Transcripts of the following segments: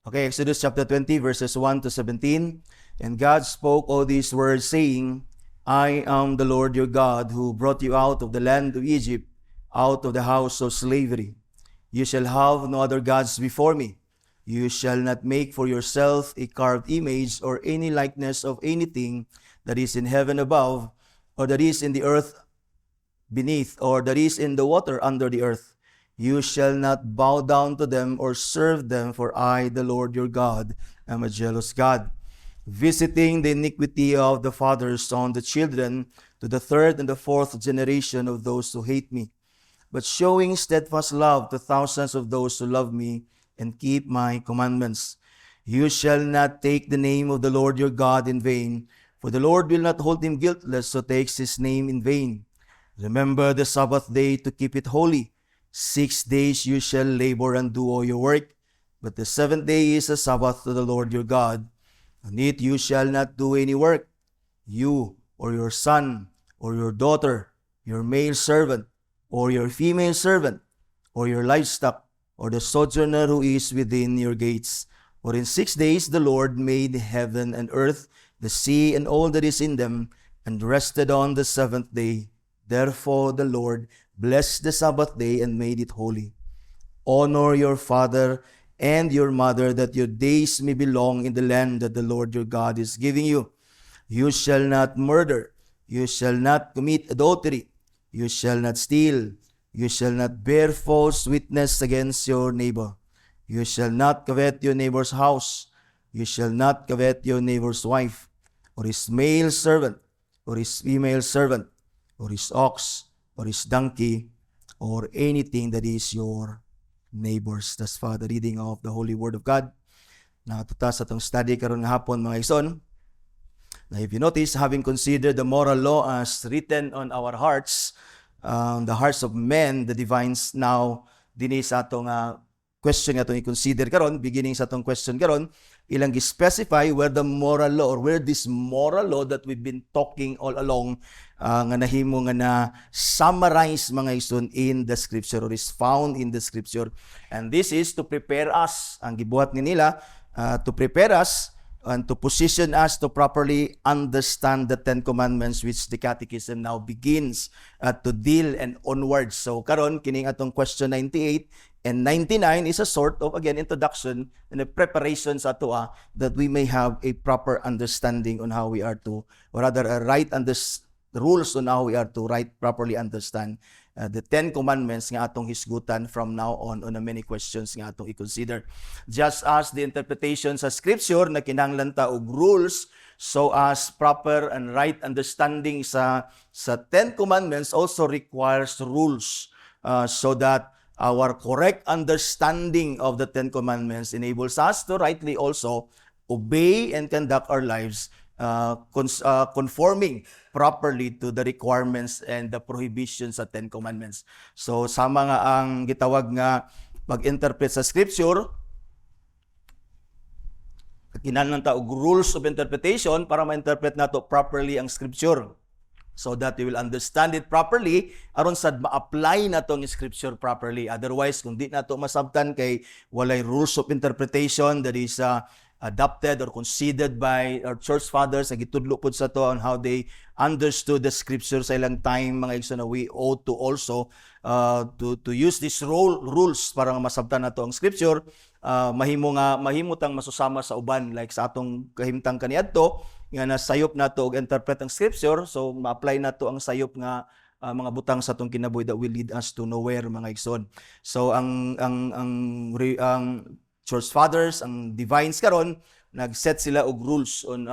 Okay, Exodus chapter 20, verses 1 to 17. And God spoke all these words, saying, I am the Lord your God, who brought you out of the land of Egypt, out of the house of slavery. You shall have no other gods before me. You shall not make for yourself a carved image or any likeness of anything that is in heaven above, or that is in the earth beneath, or that is in the water under the earth. You shall not bow down to them or serve them, for I, the Lord your God, am a jealous God, visiting the iniquity of the fathers on the children, to the third and the fourth generation of those who hate me, but showing steadfast love to thousands of those who love me and keep my commandments. You shall not take the name of the Lord your God in vain, for the Lord will not hold him guiltless who takes his name in vain. Remember the Sabbath day to keep it holy. 6 days you shall labor and do all your work, but the seventh day is a Sabbath to the Lord your God. On it you shall not do any work, you or your son or your daughter, your male servant or your female servant, or your livestock, or the sojourner who is within your gates. For in 6 days the Lord made heaven and earth, the sea and all that is in them, and rested on the seventh day. Therefore the Lord blessed the Sabbath day and made it holy. Honor your father and your mother, that your days may be long in the land that the Lord your God is giving you. You shall not murder. You shall not commit adultery. You shall not steal. You shall not bear false witness against your neighbor. You shall not covet your neighbor's house. You shall not covet your neighbor's wife, or his male servant, or his female servant, or his ox, or his donkey, or anything that is your neighbor's. Thus far, the reading of the Holy Word of God. Nakatutas atong study karon nga hapon, mga igsoon. Now, if you notice, having considered the moral law as written on our hearts, the hearts of men, the divines, now, dinhi sa atong question nga itong i-consider karon, beginning sa atong question karon, ilang gi-specify where the moral law, or where this moral law that we've been talking all along, nga nahimo nga na summarize, mga igsoon, in the scripture, or is found in the scripture. And this is to prepare us, ang gibuhat ni nila, to prepare us and to position us to properly understand the Ten Commandments, which the Catechism now begins to deal and onwards. So karon kining atong question 98 and 99 is a sort of, again, introduction and a preparation sa ato that we may have a proper understanding on how we are to, or rather a rules on how we are to properly understand the Ten Commandments nga atong hisgutan from now on the many questions nga atong i-consider. Just as the interpretation sa Scripture na kinahanglan ta og rules, so as proper and right understanding sa Ten Commandments also requires rules, so that our correct understanding of the Ten Commandments enables us to rightly also obey and conduct our lives conforming properly to the requirements and the prohibitions sa Ten Commandments. So sama nga ang gitawag nga pag-interpret sa Scripture, kinahanglan ta og rules of interpretation para ma-interpret nato properly ang Scripture, so that we will understand it properly aron sad ma-apply nato ang Scripture properly. Otherwise, kung di nato masabtan kay walay rules of interpretation that is adopted or considered by our church fathers, ang gitudlo pod sa to on how they understood the Scripture sa ilang time, mga igsoon, na we ought to also to use these rules para masabtan nato ang Scripture. Mahimutang masusama sa uban, like sa atong kahimtang kaniadto nga nasayop nato og interpret ang Scripture, so ma-apply nato ang sayop nga mga butang sa atong kinabuhi that will lead us to nowhere, mga igsoon. So ang church fathers, ang divines karon, nag-set sila og rules on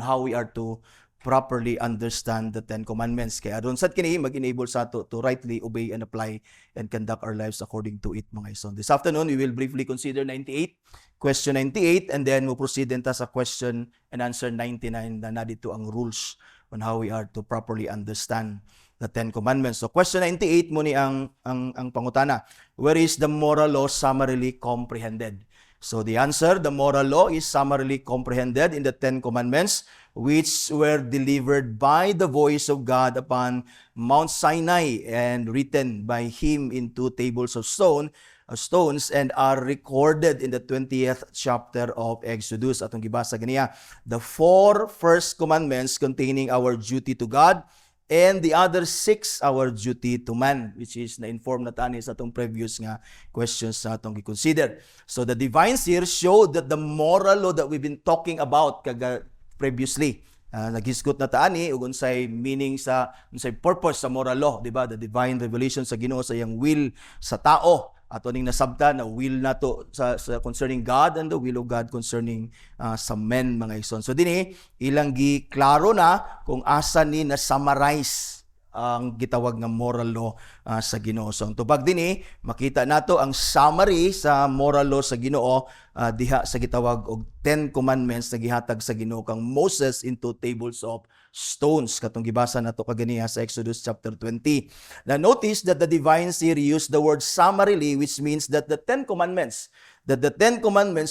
how we are to properly understand the Ten Commandments. Kaya doon sad kini mag-enable sa to rightly obey and apply and conduct our lives according to it, mga igsoon. This afternoon, we will briefly consider 98, question 98, and then we'll proceed enta sa question and answer 99 na nadito ang rules on how we are to properly understand the Ten Commandments. So question 98 mo ni ang pangutana. Where is the moral law summarily comprehended? So the answer, the moral law is summarily comprehended in the Ten Commandments, which were delivered by the voice of God upon Mount Sinai and written by him in 2 tables of stone, stones and are recorded in the 20th chapter of Exodus. Atong gibasa ganiya, the 4 first commandments containing our duty to God, and the other 6 our duty to man, which is na-inform na tani sa atong previous nga questions sa atong i-consider. So the divines here show that the moral law that we've been talking about previously, naghisgot na taani ug unsay meaning sa unsay purpose sa moral law, di ba? The divine revelation sa Ginoo sa iyang will sa tao. Ato ning nasabtan na will nato sa concerning God and the will of God concerning sa men, mga igsoon. So dinhi ilang gi klaro na kung asa ni na summarize ang gitawag nga moral law sa Ginoo. So ang tubag dinhi makita nato ang summary sa moral law sa Ginoo diha sa gitawag og 10 commandments na gihatag sa Ginoo kang Moses into tables of stones, katong gibasa nato kaganiya sa Exodus chapter 20. Now notice that the divines here use the word summarily, which means that the 10 commandments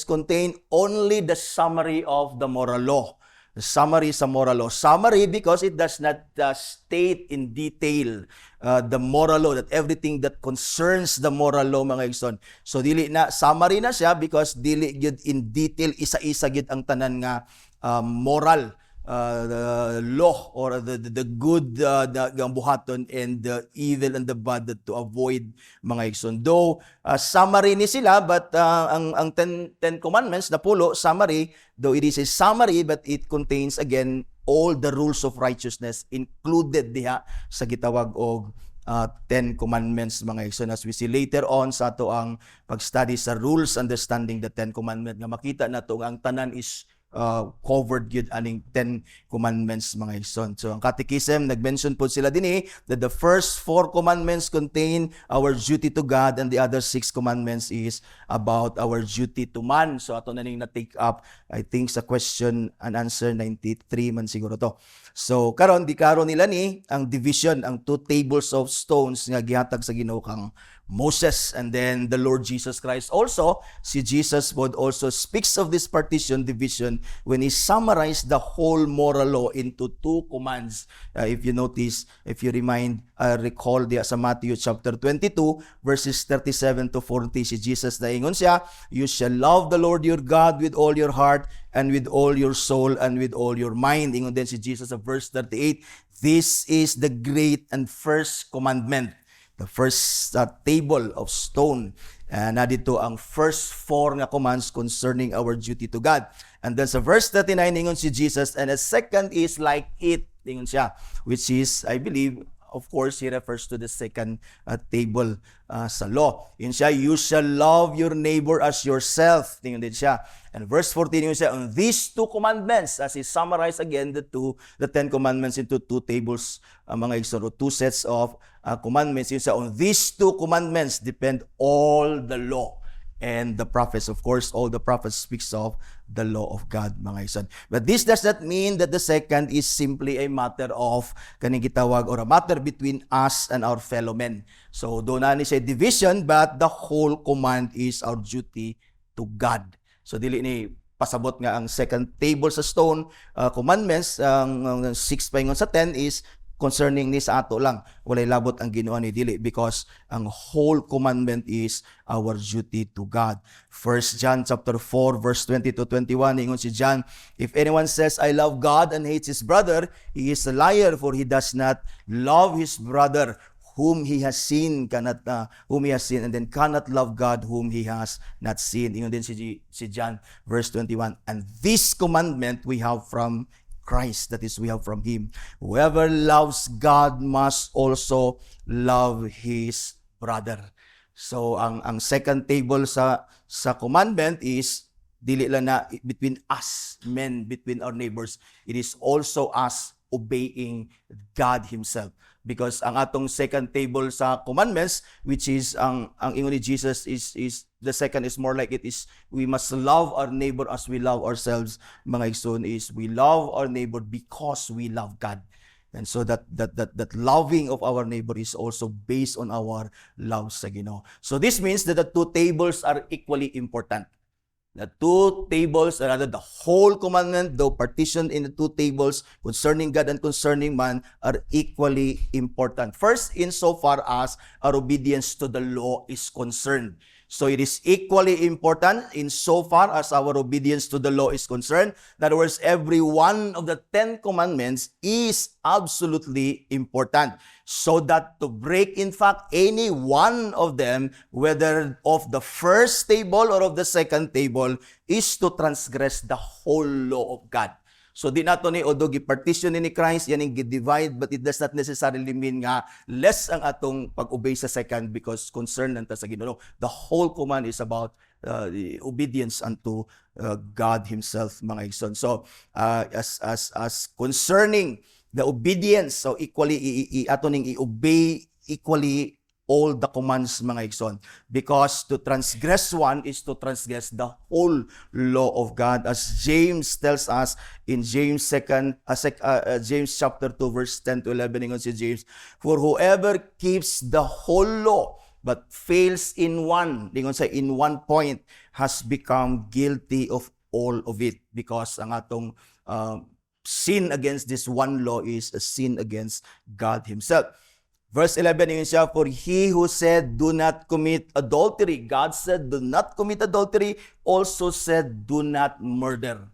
contain only the summary of the moral law. The summary sa moral law. Summary because it does not state in detail the moral law, that everything that concerns the moral law, mga igsoon. So dili na summary na siya because dili gyud in detail isa-isa gyud ang tanan nga moral the law or the good ang buhaton and the evil and the bad to avoid, mga igsoon. Though summary ni sila, but ang 10 commandments na pulo summary, though it is a summary, but it contains again all the rules of righteousness included diha sa gitawag og 10 commandments, mga igsoon. As we see later on sa ato ang pag-study sa rules understanding the 10 commandments, nga makita nato nga ang tanan is covered yun aning 10 commandments, mga igsoon. So ang Catechism nag-mention po sila dinhi that the first 4 commandments contain our duty to God and the other 6 commandments is about our duty to man. So ato na ning na-take up, I think sa question and answer 93 man siguro to. So karon nila ni ang division, ang 2 tables of stones nga gihatag sa Ginoo kang Moses, and then the Lord Jesus Christ also, si Jesus would also speaks of this partition, division, when he summarized the whole moral law into 2 commands. If you notice, if you recall diya sa Matthew chapter 22, verses 37 to 40, si Jesus na ingon siya, you shall love the Lord your God with all your heart, and with all your soul, and with all your mind. Ingon din si Jesus sa verse 38, this is the great and first commandment. The first table of stone. Na dito ang first 4 nga commands concerning our duty to God. And then sa verse 39, ingon si Jesus, and the second is like it, ingon siya, which is, I believe, of course, he refers to the second table sa law. Yun siya, you shall love your neighbor as yourself. Tingnan din siya. And verse 14, yun siya, on these 2 commandments, as he summarized again the 10 commandments into 2 tables, mga igsoon, 2 sets of commandments. Yun siya, on these 2 commandments depend all the law and the prophets. Of course, all the prophets speaks of the law of God, mga igsoon. But this does not mean that the second is simply a matter of kaning gitawag or a matter between us and our fellow men. So doon na ni siya division, but the whole command is our duty to God. So dili ni pasabot nga ang second table sa stone commandments, ang 6 pa ingon sa 10 is concerning ni sa ato lang, walay labot ang Ginoo ni dili, because ang whole commandment is our duty to God. 1 John chapter 4 verse 20 to 21, ingon si John, if anyone says I love God and hates his brother, he is a liar, for he does not love his brother whom he has seen, and then cannot love God whom he has not seen. Ingon din si John verse 21, and this commandment we have from Christ, that is, we have from him. Whoever loves God must also love his brother. So ang second table sa commandment is dili lang na between us men, between our neighbors. It is also us obeying God himself. Because ang atong second table sa commandments, which is ang ingon ni Jesus is the second is more like it is we must love our neighbor as we love ourselves, mga igsoon, is we love our neighbor because we love God. And so that loving of our neighbor is also based on our love sa Ginoo. So this means that the 2 tables are equally important. The 2 tables, or rather the whole commandment, though partitioned in the 2 tables concerning God and concerning man, are equally important. First, insofar as our obedience to the law is concerned. So it is equally important insofar as our obedience to the law is concerned. In other words, every one of the 10 commandments is absolutely important. So that to break, in fact, any one of them, whether of the first table or of the second table, is to transgress the whole law of God. So di nato ni although gipartition ni Christ yan yung divide, but it does not necessarily mean nga less ang atong pag-obey sa second because concern nanta sa Ginoo. The whole command is about the obedience unto God Himself, mga igsoon. So as concerning the obedience, so equally ato ning i-obey equally all the commands, mga igsoon, because to transgress one is to transgress the whole law of God, as James tells us in James chapter 2 verse 10 to 11. Ingon si James, for whoever keeps the whole law but fails in one, ingon sa in one point, has become guilty of all of it, because ang atong sin against this one law is a sin against God Himself. Verse 11, yun siya, for he who said, do not commit adultery, God said, do not commit adultery, also said, do not murder.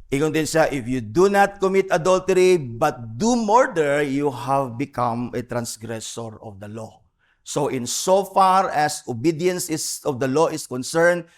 Ingon din siya, if you do not commit adultery, but do murder, you have become a transgressor of the law. So insofar as obedience of the law is concerned,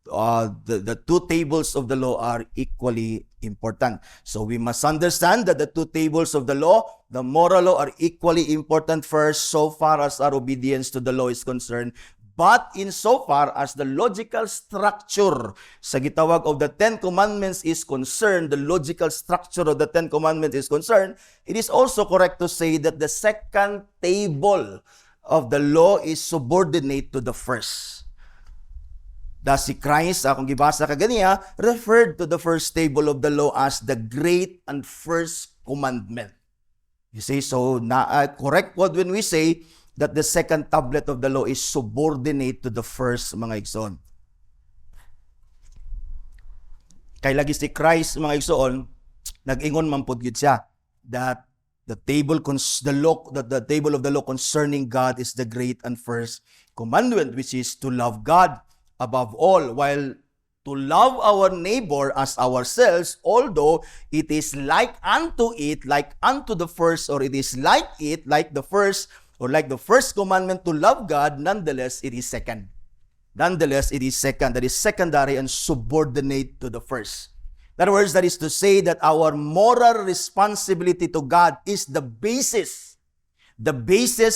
the two tables of the law are equally important. So we must understand that the two tables of the law, the moral law, are equally important first so far as our obedience to the law is concerned. But insofar as the logical structure sa gitawag of the Ten Commandments is concerned, the logical structure of the Ten Commandments is concerned, it is also correct to say that the second table of the law is subordinate to the first. Thus, si Christ, akong gibasa kaganiya, referred to the first table of the law as the great and first commandment. You see, so correct what when we say that the second tablet of the law is subordinate to the first, mga igsoon. Kay lagi si Christ, mga igsoon, nag-ingon man pud gyud siya that the table of the law concerning God is the great and first commandment, which is to love God above all, while to love our neighbor as ourselves, although it is like unto the first, or it is like the first commandment to love God, nonetheless it is second. Nonetheless, it is second. That is secondary and subordinate to the first. In other words, that is to say that our moral responsibility to God is the basis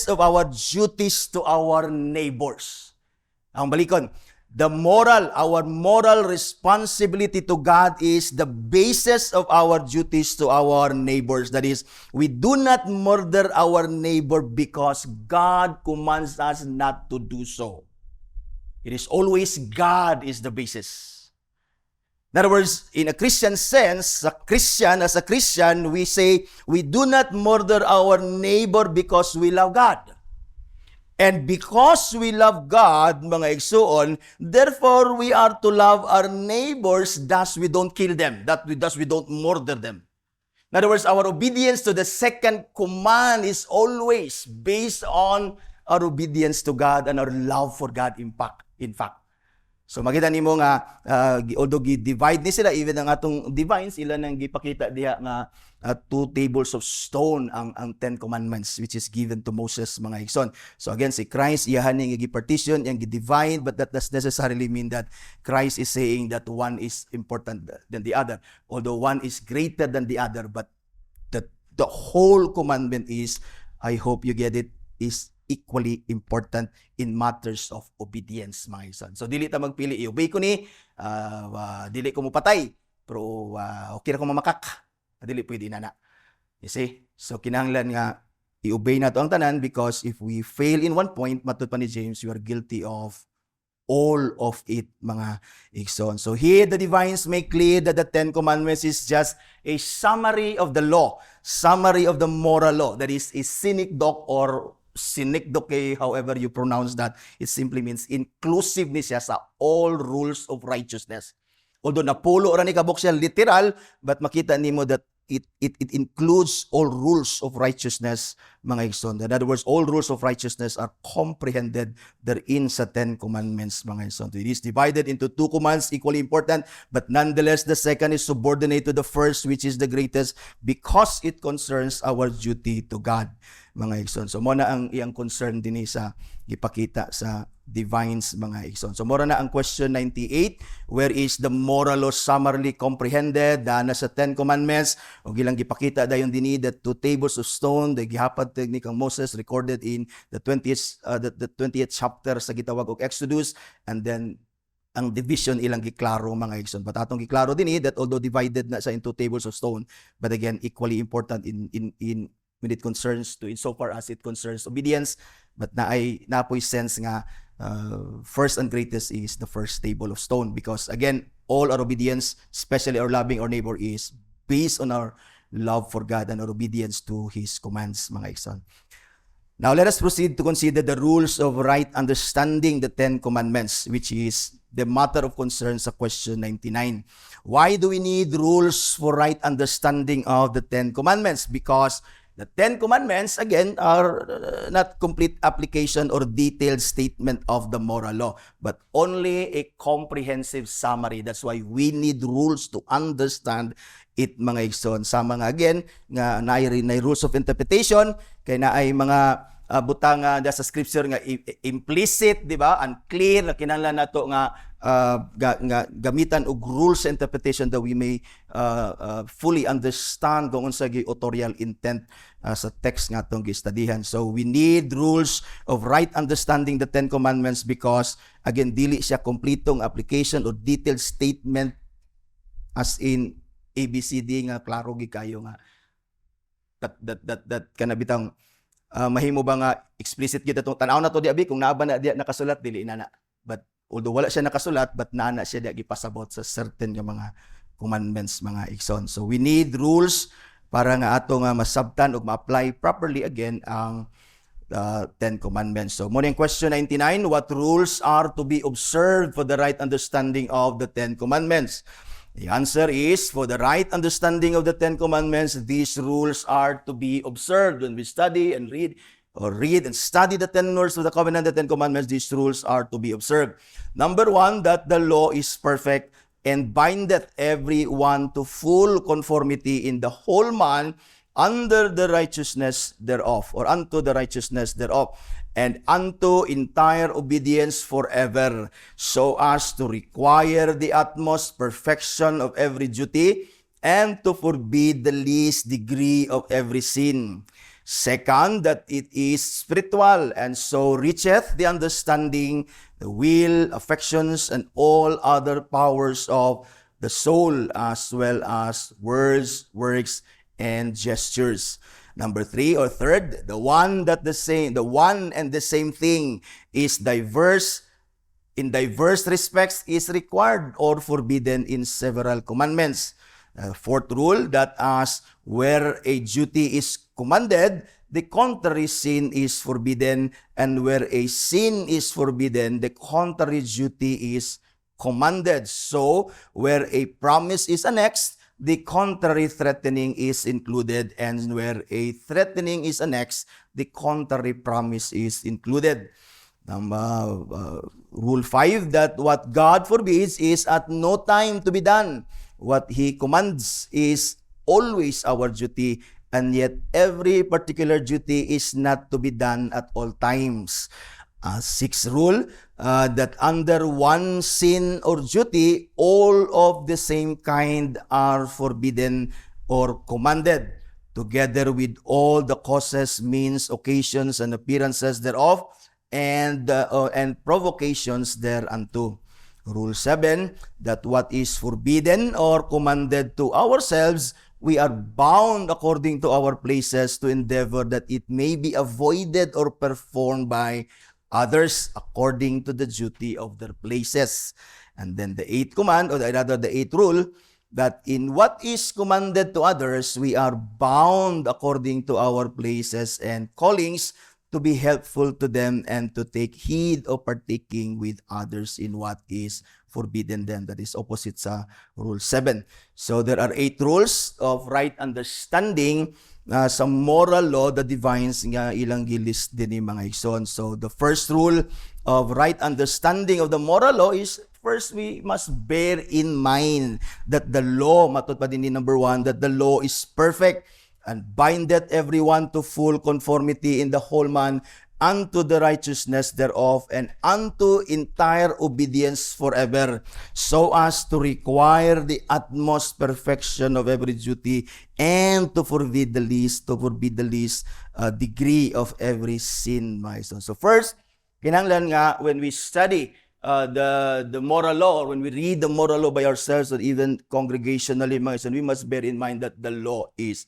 of our duties to our neighbors. Ang balikon, our moral responsibility to God is the basis of our duties to our neighbors. That is, we do not murder our neighbor because God commands us not to do so. It is always God is the basis. In other words, in a Christian sense, as a Christian, we say, we do not murder our neighbor because we love God. And because we love God, mga igsoon, therefore we are to love our neighbors, thus we don't kill them, thus we don't murder them. In other words, our obedience to the second command is always based on our obedience to God and our love for God in fact. So makita nimo nga although gi-divide ni sila, even ang atong divines, ilan nang gipakita diha nga two tables of stone ang Ten Commandments which is given to Moses, mga igsoon. So again, si Christ iyahan ning gi-partition, yang gi-divide, but that does necessarily mean that Christ is saying that one is important than the other, although one is greater than the other, but the whole commandment is, I hope you get it, is equally important in matters of obedience, mga igsoon. So dili ta magpili, i-obey ko ni dili ko mo patay, pero okay ra ko mamakak, dili pwede na. You see? So kinahanglan nga i-obey nato ang tanan, because if we fail in one point, matud pa ni James, you are guilty of all of it, mga igsoon. So here the divines make clear that the Ten Commandments is just a summary of the law, summary of the moral law. That is a synecdoche, or synecdoche, however you pronounce that. It simply means inclusive ni siya sa all rules of righteousness. Although napulo ra ni kabuk siya literal, but makita nimo that it includes all rules of righteousness, mga igsoon. In other words, all rules of righteousness are comprehended therein sa 10 Commandments, mga igsoon. It is divided into 2 commands, equally important, but nonetheless, the second is subordinate to the first, which is the greatest, because it concerns our duty to God, mga igsoon. So, muna ang iyang concern din sa ipakita sa divines, mga igsoon. So, mura na ang question 98, where is the moral law summarily comprehended? Na sa 10 Commandments, o gilang gipakita dayon dinhi that 2 tables of stone, the gihapad ni kang Moses, recorded in the 20th chapter sa gitawag og Exodus, and then ang division ilang giklaro, mga igsoon. But atong giklaro dinhi that although divided na sa into tables of stone, but again equally important in when it concerns to insofar as it concerns obedience, but napoy sense nga first and greatest is the first table of stone, because again all our obedience, especially our loving our neighbor, is based on our love for God and our obedience to His commands, mga igsoon. Now let us proceed to consider the rules of right understanding the 10 Commandments, which is the matter of concern sa question 99. Why do we need rules for right understanding of the 10 Commandments? Because the 10 Commandments, again, are not complete application or detailed statement of the moral law, but only a comprehensive summary. That's why we need rules to understand it, mga igsoon. Sama nga again, nga naay rules of interpretation, kay naay mga butang sa scripture nga implicit, di ba? Unclear, na kinahanglan nato nga gamitan og rules interpretation that we may fully understand kung unsa gi authorial intent sa text nga atong gistudihan. So we need rules of right understanding the 10 Commandments, because again dili siya kompletong application or detailed statement as in ABCD nga klaro gi kayo nga that kana bitang mahimo ba nga explicit gyud atong tan-aw na to di abi kung naa ba na diya nakasulat, dili na. But although wala siya nakasulat, but naa siya diya gipasabot sa certain nga mga commandments, mga igsoon. So we need rules para nga ato nga masabtan ug ma-apply properly again ang 10 Commandments. So muna yung question 99, what rules are to be observed for the right understanding of the 10 Commandments? The answer is, for the right understanding of the 10 Commandments, these rules are to be observed. When we study and read and study the 10 words of the covenant, the 10 Commandments, these rules are to be observed. Number 1, that the law is perfect and bindeth every one to full conformity in the whole man under the righteousness thereof, or unto the righteousness thereof, and unto entire obedience forever, so as to require the utmost perfection of every duty, and to forbid the least degree of every sin. Second, that it is spiritual, and so reacheth the understanding, the will, affections, and all other powers of the soul, as well as words, works, and gestures. Number 3 or third, the one and the same thing is diverse in diverse respects is required or forbidden in several commandments. Fourth rule, that as where a duty is commanded, the contrary sin is forbidden, and where a sin is forbidden, the contrary duty is commanded. So, where a promise is annexed, the contrary threatening is included, and where a threatening is annexed, the contrary promise is included. Rule 5, that what God forbids is at no time to be done. What He commands is always our duty, and yet every particular duty is not to be done at all times. Sixth rule, that under one sin or duty, all of the same kind are forbidden or commanded, together with all the causes, means, occasions, and appearances thereof, and provocations thereunto. Rule 7, that what is forbidden or commanded to ourselves, we are bound according to our places to endeavor that it may be avoided or performed by others according to the duty of their places. And then the 8th command, or rather the 8th rule, that in what is commanded to others, we are bound according to our places and callings to be helpful to them and to take heed of partaking with others in what is forbidden them. That is opposite sa Rule 7. So there are 8 rules of right understanding sa moral law, the divines nga ilang gilist din ni mga igsoon. So the first rule of right understanding of the moral law is, first, we must bear in mind that the law, matod pa din ni number 1, that the law is perfect and bindeth everyone to full conformity in the whole man unto the righteousness thereof and unto entire obedience forever, so as to require the utmost perfection of every duty and to forbid the least degree of every sin, my son. So first, kinahanglan nga when we study the moral law, or when we read the moral law by ourselves or even congregationally, my son, we must bear in mind that the law is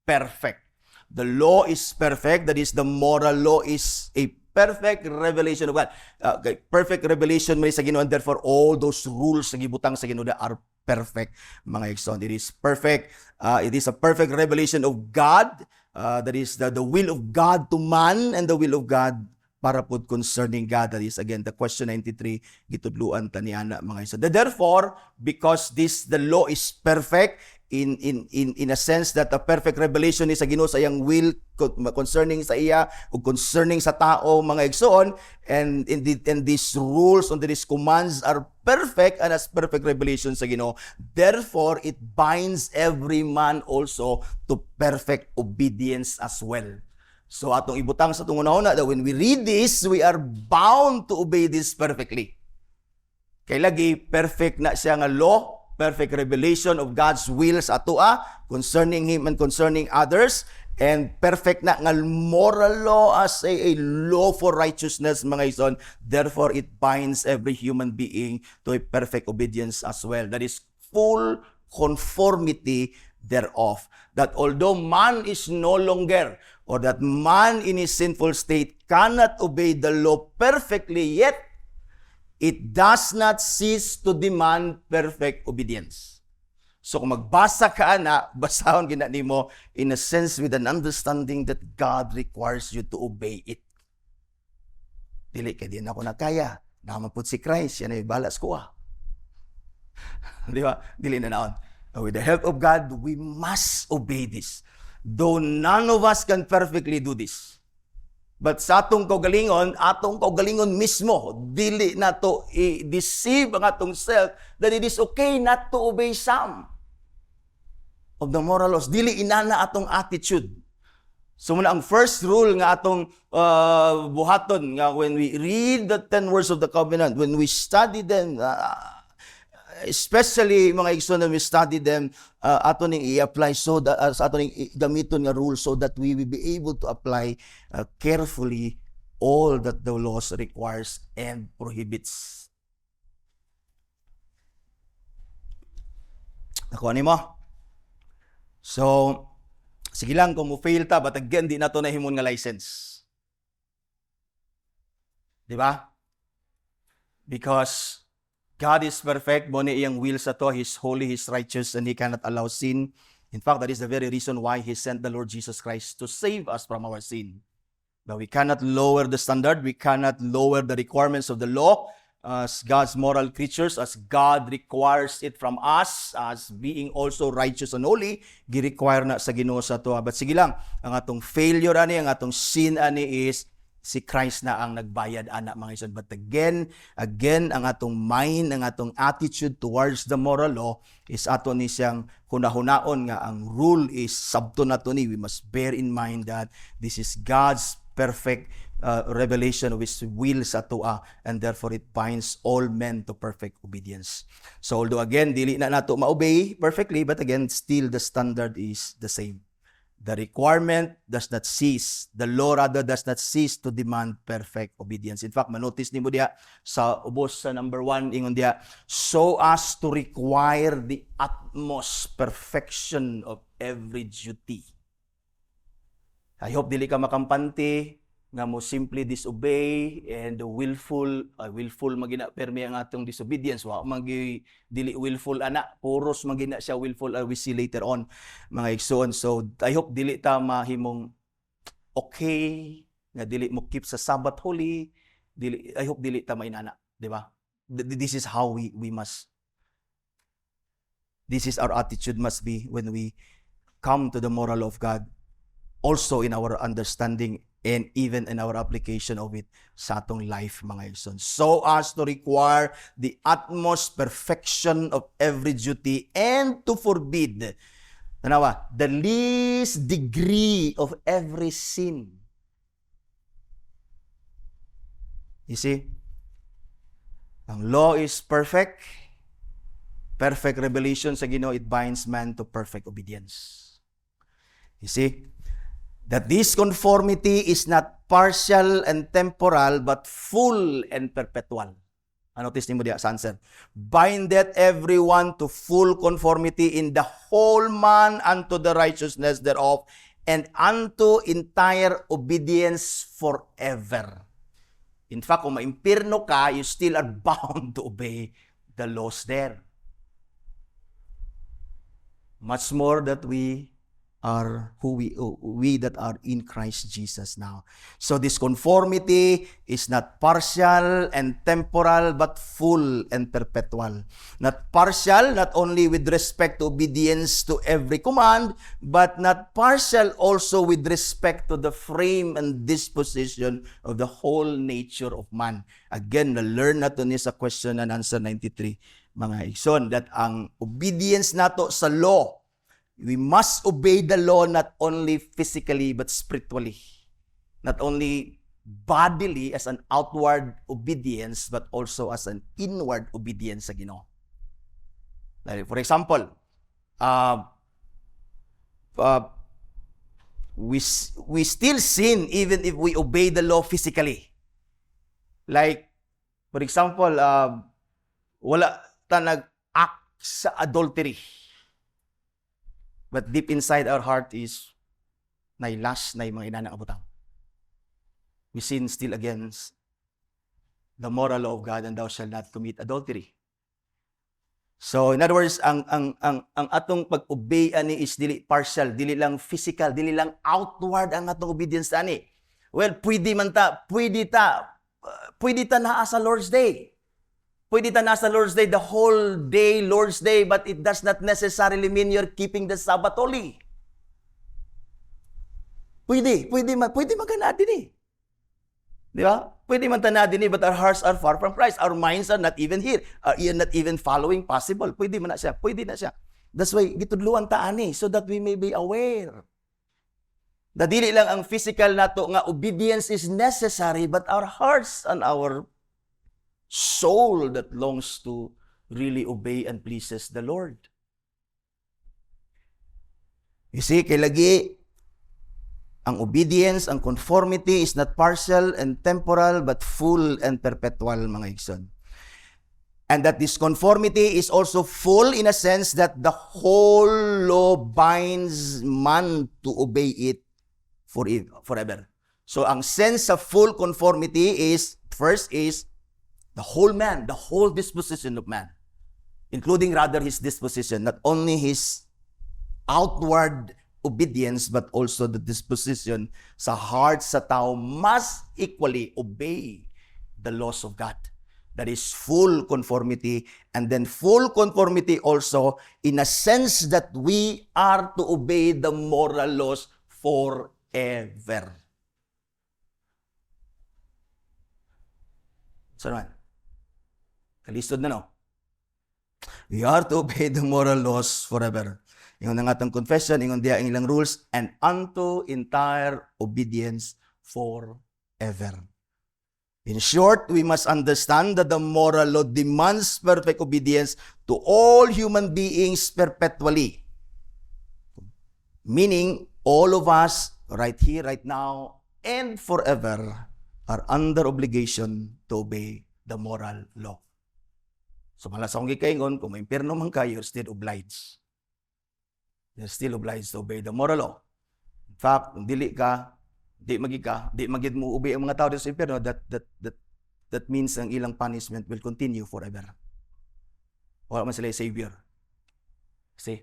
perfect. The law is perfect. That is, the moral law is a perfect revelation of God. Perfect revelation mo sa Ginoo, and therefore all those rules sa gibutang sa Ginoo are perfect, mga igsoon. It is perfect. It is a perfect revelation of God. That is the will of God to man and the will of God para po concerning God. That is, again, the question 93, gitudluan taniana, mga igsoon. Therefore, because the law is perfect, in a sense that a perfect revelation is sa Ginoo sa iyang will concerning sa iya o concerning sa tao, mga igsoon, and these rules and these commands are perfect and as perfect revelation sa Ginoo. Therefore, it binds every man also to perfect obedience as well. So atong ibutang sa itong una-una that when we read this, we are bound to obey this perfectly. Kay lagi perfect na siya nga law, perfect revelation of God's will sa atua concerning Him and concerning others, and perfect na nga moral law as a law for righteousness, mga ison. Therefore, it binds every human being to a perfect obedience as well. That is full conformity thereof. That although man is no longer, or that man in his sinful state cannot obey the law perfectly, yet it does not cease to demand perfect obedience. So kung magbasa ka na, basahon gina nimo in a sense with an understanding that God requires you to obey it. Dili kay di na ako nakaya. Naman po si Christ, yan ay balas ko Di ba? Dili na naon. With the help of God, we must obey this. Though none of us can perfectly do this. But sa atong kaugalingon mismo, dili na to i-deceive ang atong self that it is okay not to obey some of the moral laws. Dili inana atong attitude. So muna ang first rule nga atong buhaton nga when we read the 10 words of the covenant, when we study them, especially mga igsoon na we study them, ato ning i-apply so that ato ning gamiton nga rule so that we will be able to apply carefully all that the laws requires and prohibits. Nakuha nimo? So, sige lang kung mo-fail ta, but again, di na to nahimon nga license. Di ba? Because God is perfect, mo ni iyang will sa to, He's holy, He's righteous, and He cannot allow sin. In fact, that is the very reason why He sent the Lord Jesus Christ to save us from our sin. But we cannot lower the standard, we cannot lower the requirements of the law as God's moral creatures, as God requires it from us, as being also righteous and holy, gi-require na sa Ginoo sa to. But sige lang, ang atong failure ani, ang atong sin ani is si Christ na ang nagbayad, anak, mga ison. But again, ang atong mind, ang atong attitude towards the moral law is ato ni siyang hunahunaon nga ang rule is sabto na to ni. We must bear in mind that this is God's perfect revelation of His will sa atua, and therefore it binds all men to perfect obedience. So although again, dili na nato ma-obey perfectly, but again, still the standard is the same. The requirement does not cease. The law rather does not cease to demand perfect obedience. In fact, manotice nimo diha sa ubos sa number 1, ingon diha, so as to require the utmost perfection of every duty. I hope dili ka makampante nga mo simply disobey and willful magina permi ang atong disobedience. Wa magi dili willful ana, puros magina siya willful, we see later on, mga igsoon. So I hope dili ta mahimong okay nga dili mo keep sa Sabbath holy, I hope dili ta mainana, di ba? This is how we must, this is our attitude must be when we come to the moral of God, also in our understanding and even in our application of it sa atong life, mga igsoon. So as to require the utmost perfection of every duty and to forbid, tanawa, the least degree of every sin. You see? Ang law is perfect. Perfect revelation sa Ginoo, it binds man to perfect obedience. You see? That this conformity is not partial and temporal, but full and perpetual. Ano mo diya sa answer? Bindeth everyone to full conformity in the whole man unto the righteousness thereof, and unto entire obedience forever. In fact, kung maimpirno ka, you still are bound to obey the laws there. Much more that we are we that are in Christ Jesus now. So this conformity is not partial and temporal, but full and perpetual. Not partial, not only with respect to obedience to every command, but not partial also with respect to the frame and disposition of the whole nature of man. Again, na-learn nato ni sa question and answer 93, mga igsoon, that ang obedience nato sa law, we must obey the law not only physically but spiritually. Not only bodily as an outward obedience but also as an inward obedience sa Ginoo. Like for example, we still sin even if we obey the law physically. Like for example, wala ta nag-act sa adultery. But deep inside our heart is nailast na mga inanang abutang. We sin still against the moral law of God, and thou shalt not commit adultery. So in other words, ang atong pag-obey ani is dili partial, dili lang physical, dili lang outward ang atong obedience ani. Well, pwede ta naa sa Lord's Day. Pwede ta nasa Lord's Day, the whole day, Lord's Day, but it does not necessarily mean you're keeping the Sabbath holy. Pwede magana din eh. Di ba? Pwede man tana din eh, but our hearts are far from Christ. Our minds are not even here. Are not even following possible. Pwede man na siya. Pwede na siya. That's why, gitudluan ta ani, so that we may be aware. Dili lang ang physical nato nga obedience is necessary, but our hearts and our soul that longs to really obey and pleases the Lord. You see, kay lagi, ang obedience, ang conformity is not partial and temporal, but full and perpetual, mga igsoon. And that this conformity is also full in a sense that the whole law binds man to obey it forever. So, ang sense of full conformity is, first is, the whole man, the whole disposition of man, including rather his disposition, not only his outward obedience, but also the disposition sa heart sa tao must equally obey the laws of God. That is full conformity, and then full conformity also in a sense that we are to obey the moral laws forever. So naman, kalistod na no? We are to obey the moral laws forever. Ingon ang atong confession, ingon diya ang ilang rules, and unto entire obedience forever. In short, we must understand that the moral law demands perfect obedience to all human beings perpetually. Meaning, all of us, right here, right now, and forever, are under obligation to obey the moral law. So malas akong gikaingon, kung may impyerno man kayo, you're still obliged. You're still obliged to obey the moral law. In fact, kung dili magid mo obey ang mga tao sa impyerno, that means ang ilang punishment will continue forever. Wala man sila savior. See?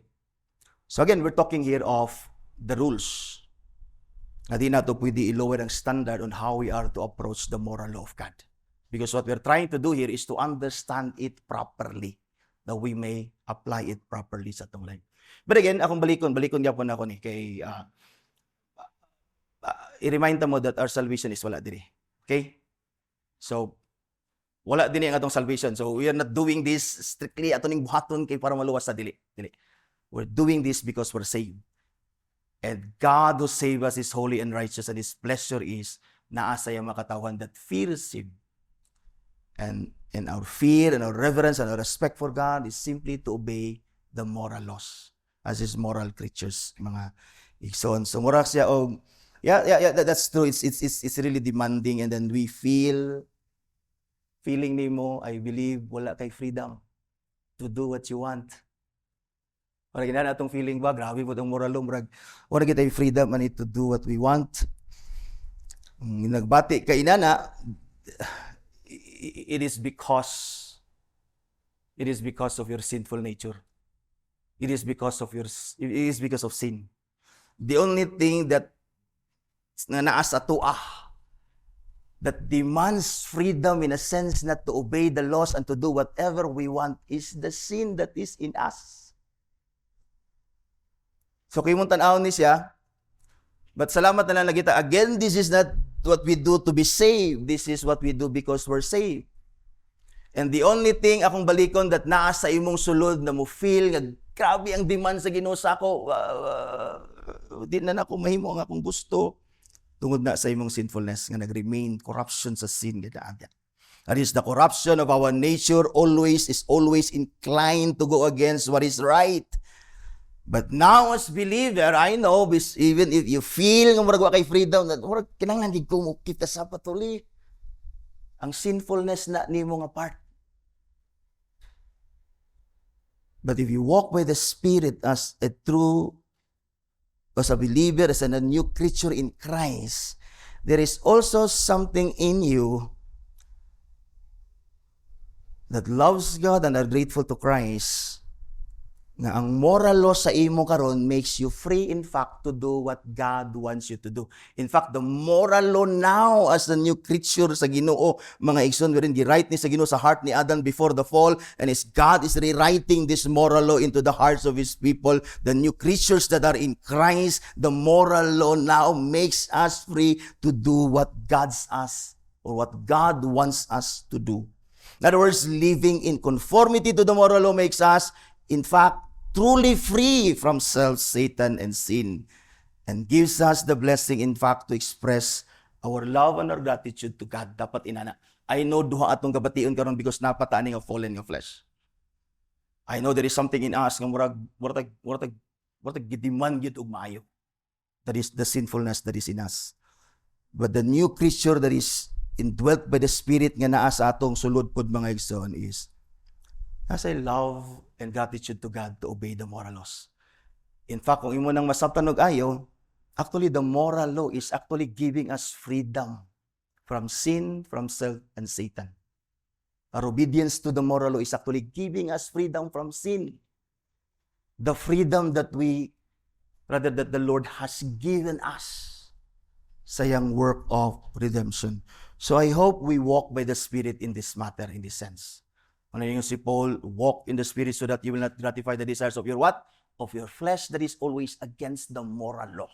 So again, we're talking here of the rules. na di na to pwede i-lower ang standard on how we are to approach the moral law of God. Because what we're trying to do here is to understand it properly, that we may apply it properly sa atong life. But again, akong balikon gyapon ako ni kay i-remind mo that our salvation is wala diri. Okay? So wala din ang atong salvation. So we are not doing this strictly ato ning buhaton kay para maluwas sa dili. We're doing this because we're saved. And God who saved us is holy and righteous, and His pleasure is naa sa iyang makatawan that fears Him. And our fear and our reverence and our respect for God is simply to obey the moral laws as His moral creatures, mga igsoon. So mura siya that's true. It's really demanding, and then we feeling nimo, I believe wala kay freedom to do what you want. Para ginana atong feeling ba, grabe po itong moral law, wala kita yung freedom, I need to do what we want. Nagbati kay inana, it is because of your sinful nature. It is because of sin. The only thing that naas atoa that demands freedom in a sense not to obey the laws and to do whatever we want is the sin that is in us. So kay mong tan-awon ni siya, but salamat na lang kita. Again, this is not what we do to be saved. This is what we do because we're saved. And the only thing akong balikon that naa sa imong sulod na mo feel nga grabe ang demand sa Ginoo sa ako, di na ako mahimo ang akong gusto tungod na sa imong sinfulness nga nag-remain corruption sa sin gadaagyan. That is the corruption of our nature is always inclined to go against what is right. But now as believer, I know, even if you feel nga murag wa kay freedom, that murag kinahanglan gid ko mo kita sa patuli ang sinfulness na nimo nga part. But if you walk by the Spirit as a believer, as a new creature in Christ, there is also something in you that loves God and are grateful to Christ, na ang moral law sa imo karon makes you free in fact to do what God wants you to do. In fact, the moral law now as the new creature sa Ginoo, mga igsoon, wherein gi-write ni sa Ginoo sa heart ni Adam before the fall, and as God is rewriting this moral law into the hearts of His people, the new creatures that are in Christ, the moral law now makes us free to do what God's us or what God wants us to do. In other words, living in conformity to the moral law makes us in fact, truly free from self, Satan, and sin, and gives us the blessing, in fact, to express our love and our gratitude to God. Dapat inana. I know duha atong kabation karon because napatani nga fallen nga flesh. I know there is something in us nga murag gidemand gyud og maayo. That is the sinfulness that is in us. But the new creature that is indwelt by the Spirit nga naa sa atong sulod pod mga igsoon is as I love and gratitude to God to obey the moral laws. In fact, kung imo nang masabtan og ayo, actually the moral law is actually giving us freedom from sin, from self, and Satan. Our obedience to the moral law is actually giving us freedom from sin. The freedom that the Lord has given us sa yang work of redemption. So I hope we walk by the Spirit in this matter, in this sense. Ano yung si Paul, walk in the Spirit so that you will not gratify the desires of your what? Of your flesh that is always against the moral law.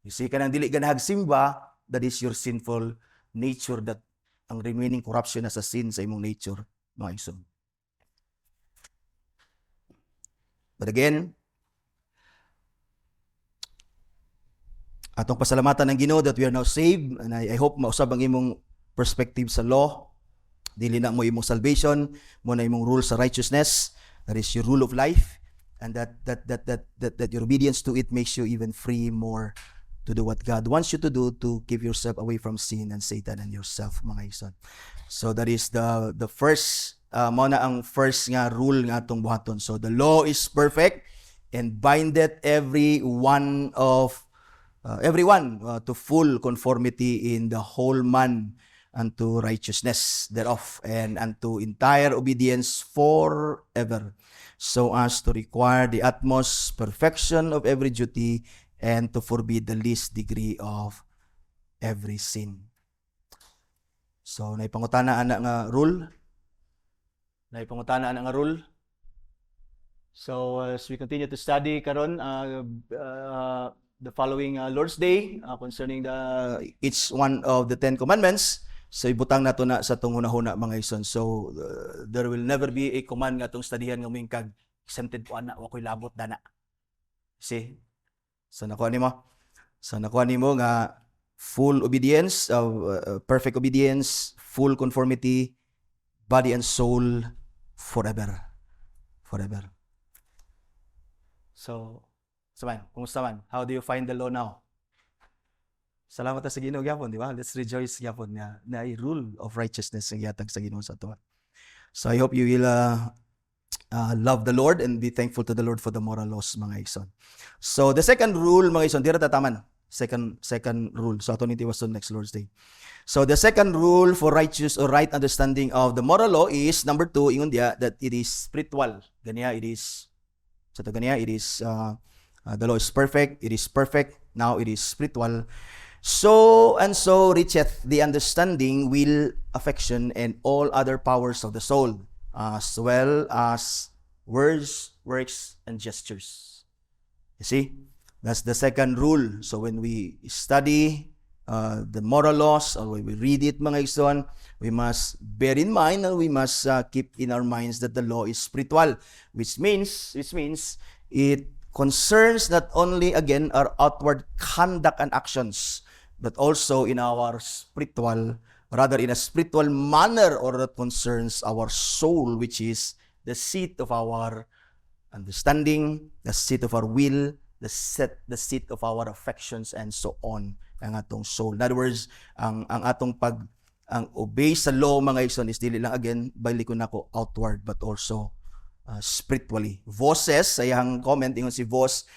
You see, kanang dili ka nagsimba, that is your sinful nature, that ang remaining corruption na sa sin sa imong nature, mga igsoon. But again, atong pasalamatan ng Ginoo that we are now saved, and I hope mausab ang imong perspective sa law. Dili na mo imong salvation, mo na imong rule sa righteousness, that is your rule of life, and that your obedience to it makes you even free more to do what God wants you to do to keep yourself away from sin and Satan and yourself, mga igsoon. So that is the first, mo na ang first nga rule nga atong buhaton. So the law is perfect and bindeth everyone to full conformity in the whole man unto righteousness thereof, and unto entire obedience forever, so as to require the utmost perfection of every duty and to forbid the least degree of every sin. So, naipangutana ana nga rule. So, as we continue to study karon the following Lord's Day concerning each one of the 10 commandments, so ibutang nato na sa tong hunahuna mga ison. So, there will never be a command nga tong studyhan nga ming kag exempted po ana, wa ko'y labot dana. See? So, nakuha nimo nga full obedience, perfect obedience, full conformity, body and soul, forever. So, kumusta man? How do you find the law now? Salamat sa Ginoo gyapon, di ba? Let's rejoice gyapon nga na a rule of righteousness ang yatag sa Ginoo sa ato. So I hope you will love the Lord and be thankful to the Lord for the moral laws, mga igsoon. So the second rule, mga igsoon, dira tataman. Second rule. So ato ni tiwas next Lord's Day. So the second rule for righteous or right understanding of the moral law is number 2, ingon dia that it is spiritual. Ganiya it is the law is perfect. It is perfect. Now it is spiritual. So reacheth the understanding, will, affection, and all other powers of the soul, as well as words, works, and gestures. You see? That's the second rule. So when we study the moral laws, or when we read it, mga igsoon, we must bear in mind and we must keep in our minds that the law is spiritual, which means it concerns not only, again, our outward conduct and actions, but also in our spiritual, rather in a spiritual manner, or that concerns our soul, which is the seat of our understanding, the seat of our will, the seat of our affections, and so on, ang atong soul. In other words, ang atong ang obey sa law, mga igsoon, is dili lang, again, balikon nako outward, but also spiritually. Vos says, sa iyang comment, ingon si Vos,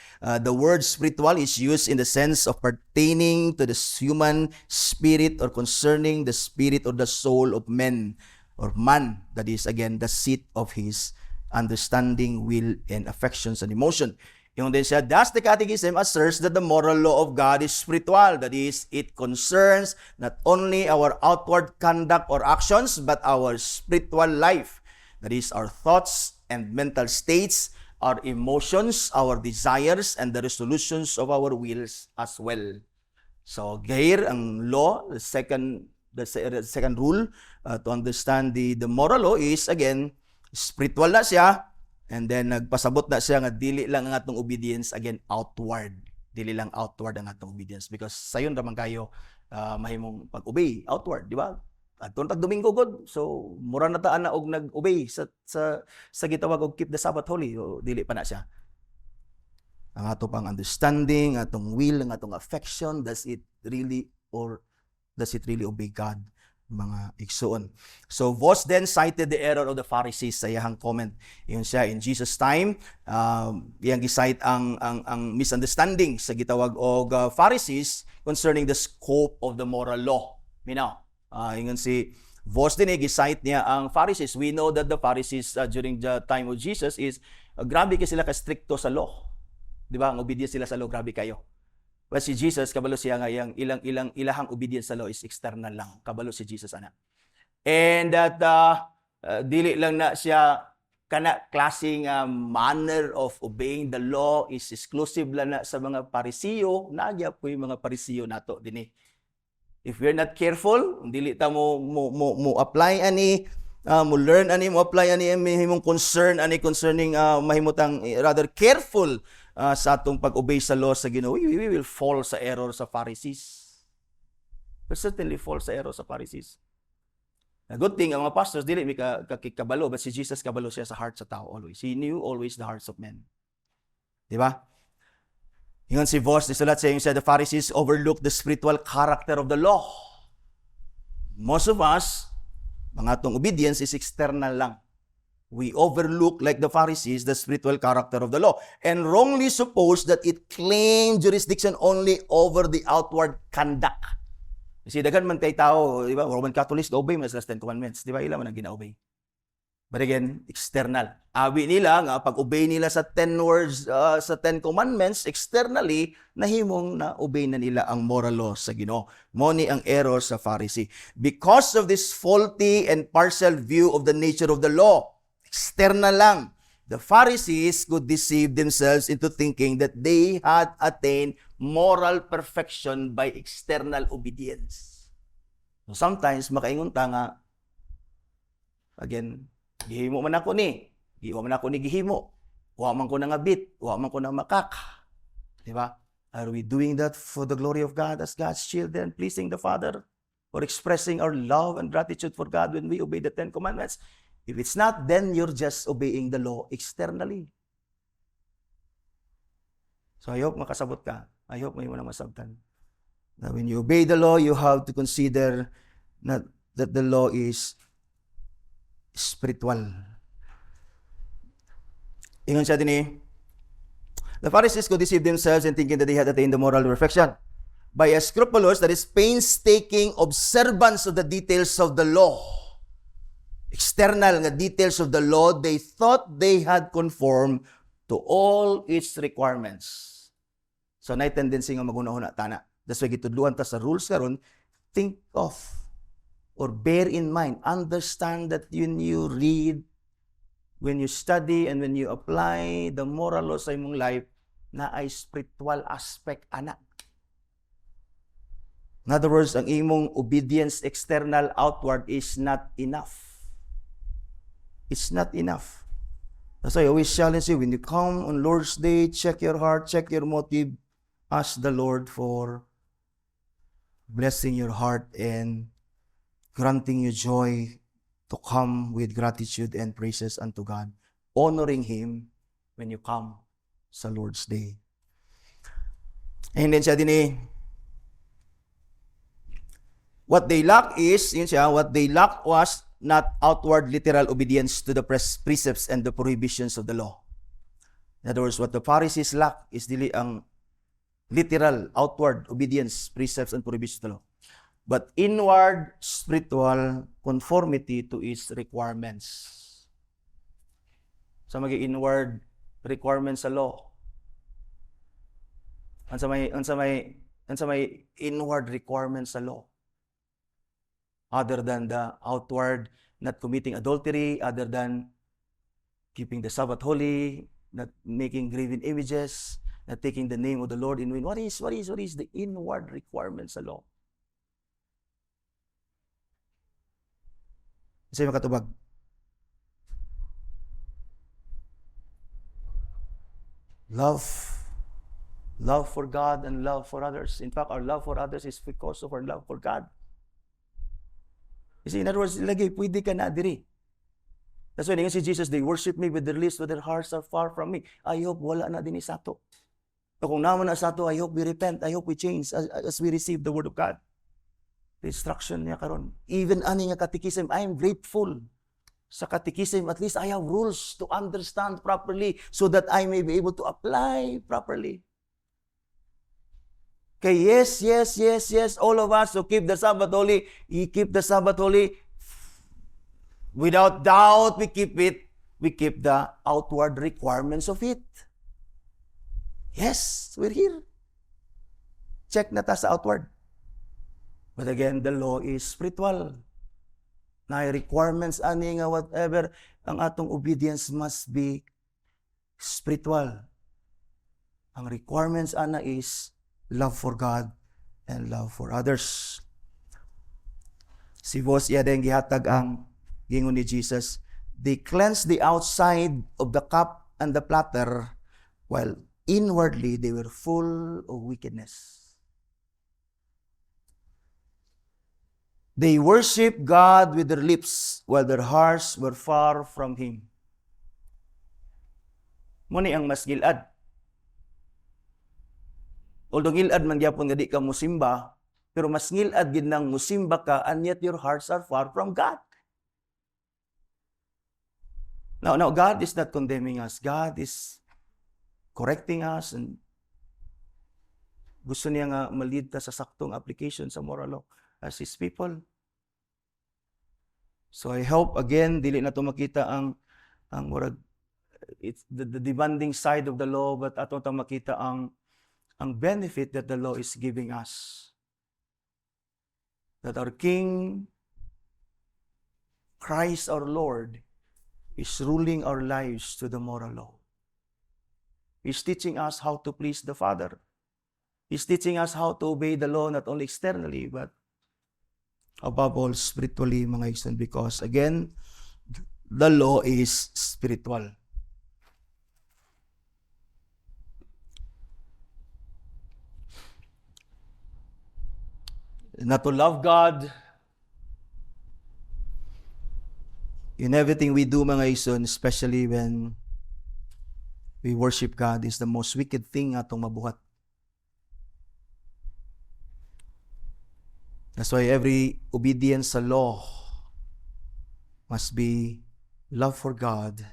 the word spiritual is used in the sense of pertaining to the human spirit or concerning the spirit or the soul of men or man. That is, again, the seat of his understanding, will, and affections and emotion. Yung din siya, thus the Catechism asserts that the moral law of God is spiritual. That is, it concerns not only our outward conduct or actions, but our spiritual life. That is, our thoughts and mental states, our emotions, our desires, and the resolutions of our wills as well. So, gahir ang law, the second rule to understand the moral law is, again, spiritual na siya, and then nagpasabot na siya nga dili lang ang atong obedience, again, outward. Dili lang outward ang atong obedience, because sayon raman kayo mahimong pag-obey outward, di ba? At tag Domingo god, so mura na taan na og nag-obey sa gitawag og keep the Sabbath holy, o dili pa na siya. Ang ato pang understanding, atong will, ang atong affection, does it really obey God, mga igsoon? So Vos then cited the error of the Pharisees sa iyang comment. Iyon siya, in Jesus' time, iyang gisite ang misunderstanding sa gitawag og Pharisees concerning the scope of the moral law. Minaw, ingon si Vos din, gisite niya ang Pharisees. We know that the Pharisees during the time of Jesus is grabe kasi sila ka-stricto sa law. Di ba? Ang obedience sila sa law, grabe kayo. But si Jesus, kabalo siya nga, ilahang obedience sa law is external lang. Kabalo si Jesus, ana. And that dili lang na siya kana klaseng manner of obeying the law is exclusive lang na sa mga Parisiyo. Nagya po yung mga Parisiyo nato din. If we're not careful, dili ta mo apply ani, mo learn ani, mo apply ani mahimong concern ani concerning mahimutang rather careful sa atong pag-obey sa law sa Ginoo, we will fall sa error sa Pharisees. We certainly fall sa error sa Pharisees. A good thing, ang mga pastors dili mi kabalo, but si Jesus kabalo siya sa heart sa tao always. He knew always the hearts of men. Di ba? Ingon si Vos, nisulat sa yung said, the Pharisees overlooked the spiritual character of the law. Most of us, mga atong obedience is external lang. We overlook, like the Pharisees, the spiritual character of the law, and wrongly suppose that it claimed jurisdiction only over the outward conduct. Kasi daghan man kay tao, di ba? Roman Catholics, obey man sa 10 commandments. Di ba? Ilan man ang gina-obey. But again, external. Abi nila nga pag-obey nila sa 10 words, sa 10 commandments, externally, nahimong na-obey na nila ang moral law sa Ginoo. Mo ni ang error sa Pharisee. Because of this faulty and partial view of the nature of the law, external lang, the Pharisees could deceive themselves into thinking that they had attained moral perfection by external obedience. So sometimes, makaingon ta nga, again, gihimo man ako ni, gihimo. Wa man ko nangabit, wa man ko na makak. Di ba? Are we doing that for the glory of God as God's children, pleasing the Father? Or expressing our love and gratitude for God when we obey the 10 commandments? If it's not, then you're just obeying the law externally. So I hope makasabot ka. I hope may mo na masabtan. Now, when you obey the law, you have to consider that the law is spiritual. Ingon siya din the Pharisees could deceive themselves in thinking that they had attained the moral perfection by a scrupulous, that is painstaking observance of the details of the law. External nga details of the law, they thought they had conformed to all its requirements. So, na tendency nga magunahon na tana. That's why gitudluan ta sa rules karon, think of or bear in mind, understand that when you read, when you study, and when you apply the moral law sa imong life, na ay spiritual aspect ana. In other words, ang imong obedience external outward is not enough. It's not enough. That's why I always challenge you, when you come on Lord's Day, check your heart, check your motive, ask the Lord for blessing your heart and granting you joy to come with gratitude and praises unto God, honoring Him when you come sa Lord's Day. And then siya din what they lack is, what they lack was not outward literal obedience to the precepts and the prohibitions of the law. In other words, what the Pharisees lack is dili ang literal, outward obedience, precepts, and prohibitions of the law, but inward spiritual conformity to its requirements. Sa mga inward requirements sa law, sa may inward requirements sa law, other than the outward, not committing adultery, other than keeping the Sabbath holy, not making graven images, not taking the name of the Lord in vain. What is the inward requirements sa law? Isa makatubag. Love for God and love for others. In fact, our love for others is because of our love for God. You see, in other words, lagi, pwede ka na diri. That's why si Jesus, they worship me with their lips, but their hearts are far from me. I hope wala na din sato. Kung naman na sato, I hope we repent, I hope we change as we receive the Word of God. The instruction niya karon. Even ani nga catechism, I am grateful sa catechism. At least I have rules to understand properly so that I may be able to apply properly. Okay, yes, all of us who keep the Sabbath holy, we keep the Sabbath holy. Without doubt, we keep it. We keep the outward requirements of it. Yes, we're here. Check na ta sa outward. But again, the law is spiritual. Na requirements ani nga whatever, ang atong obedience must be spiritual. Ang requirements ana is love for God and love for others. Si Vos iya din gihatag ang gingon ni Jesus, they cleansed the outside of the cup and the platter, while inwardly they were full of wickedness. They worship God with their lips, while their hearts were far from Him. Muni ang mas gilad. Although gilad man gyapon nga di ka musimba, pero mas gilad gid nang musimba ka, and yet your hearts are far from God. Now, God is not condemning us. God is correcting us, and gusto niya nga malid ta sa saktong application sa moral law as His people. So I hope again dili na to makita ang murag it's the demanding side of the law, but ato ta makita ang benefit that the law is giving us. That our King, Christ our Lord, is ruling our lives to the moral law. He's teaching us how to please the Father. He's teaching us how to obey the law not only externally, but above all spiritually, mga igsoon, because again, the law is spiritual. Not to love God in everything we do, mga igsoon, especially when we worship God, is the most wicked thing atong mabuhat. That's why every obedience sa law must be love for God,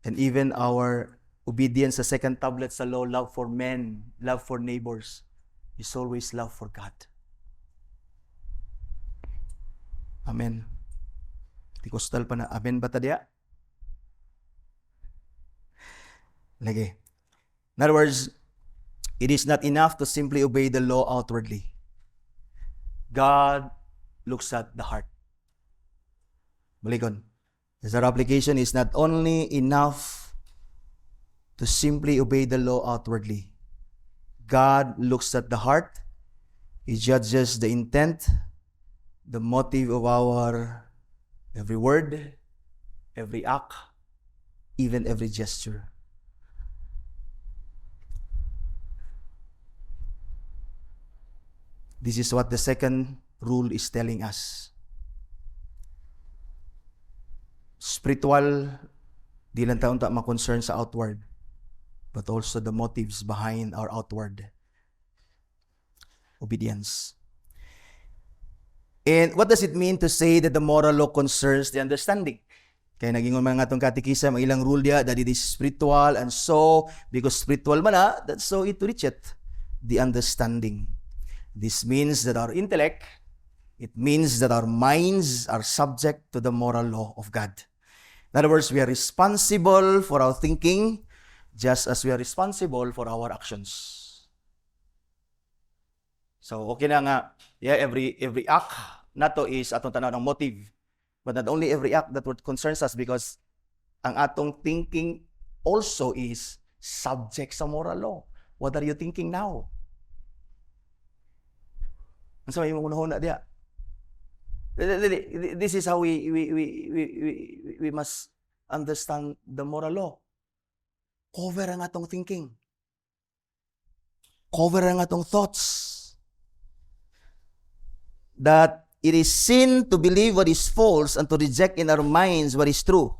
and even our obedience sa second tablet sa law, love for men, love for neighbors, is always love for God. Amen. Tikostal pa na. Amen ba ta diya? Lagi. In other words, it is not enough to simply obey the law outwardly. God looks at the heart. Balikon. As our application is not only enough to simply obey the law outwardly. God looks at the heart. He judges the intent, the motive of our every word, every act, even every gesture. This is what the second rule is telling us. Spiritual, di lang taon ta ma-concern sa outward, but also the motives behind our outward obedience. And what does it mean to say that the moral law concerns the understanding? Kaya nagingon man nga itong katikisam, ang ilang rule dia, that it is spiritual, and so, because spiritual man na, that so it reacheth the understanding. This means that our intellect, it means that our minds are subject to the moral law of God. In other words, we are responsible for our thinking just as we are responsible for our actions. So, okay na nga, yeah, every act nato is atong tanaw ng motive. But not only every act that what concerns us, because ang atong thinking also is subject sa moral law. What are you thinking now? So, may unahon na diya. This is how we must understand the moral law. Cover ang atong thinking. Cover ang atong thoughts. That it is sin to believe what is false and to reject in our minds what is true.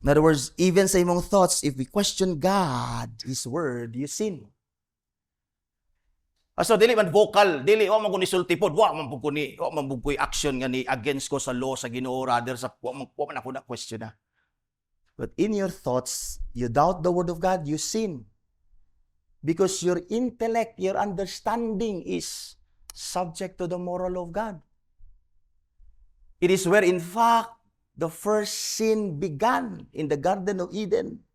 In other words, even sa imong thoughts, if we question God, His Word, you sin. So dili man vocal, dili wa man kun isulti pod, wa man pugkoy action nga ni against ko sa law sa Ginoo, rather sa wa man ako na question na. But in your thoughts, you doubt the word of God, you sin. Because your intellect, your understanding is subject to the moral law of God. It is where in fact the first sin began in the Garden of Eden.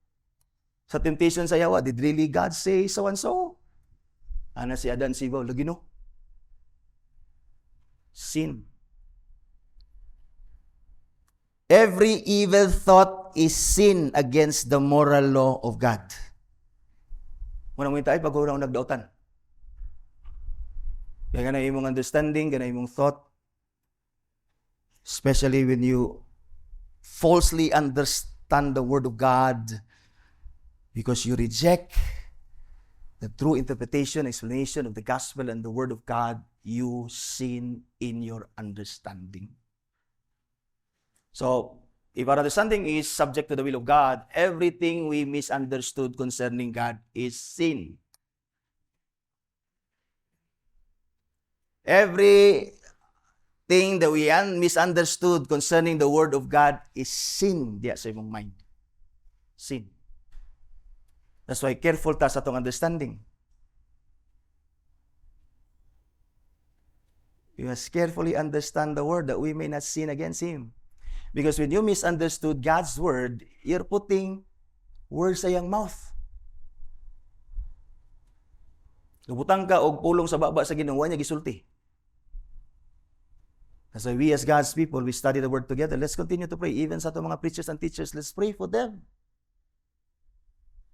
Sa temptation sa Yawa, did really God say so and so? Ana si Adan sibaw, lagi no? Sin. Every evil thought is sin against the moral law of God. Muna mo tayo, pag-urang nagdautan. Kaya ganang imong understanding, ganang imong thought, especially when you falsely understand the Word of God because you reject the true interpretation, explanation of the gospel and the Word of God, you sin in your understanding. So, if our understanding is subject to the will of God, everything we misunderstood concerning God is sin. Everything that we misunderstood concerning the Word of God is sin diya sa imong mind. Sin. That's why careful ta sa atong understanding. We must carefully understand the word that we may not sin against Him. Because when you misunderstood God's word, you're putting words sa iyang mouth. Nabutang ka og pulong sa baba sa Ginoo niya gisulti. As we as God's people, we study the word together. Let's continue to pray. Even sa itong mga preachers and teachers, let's pray for them.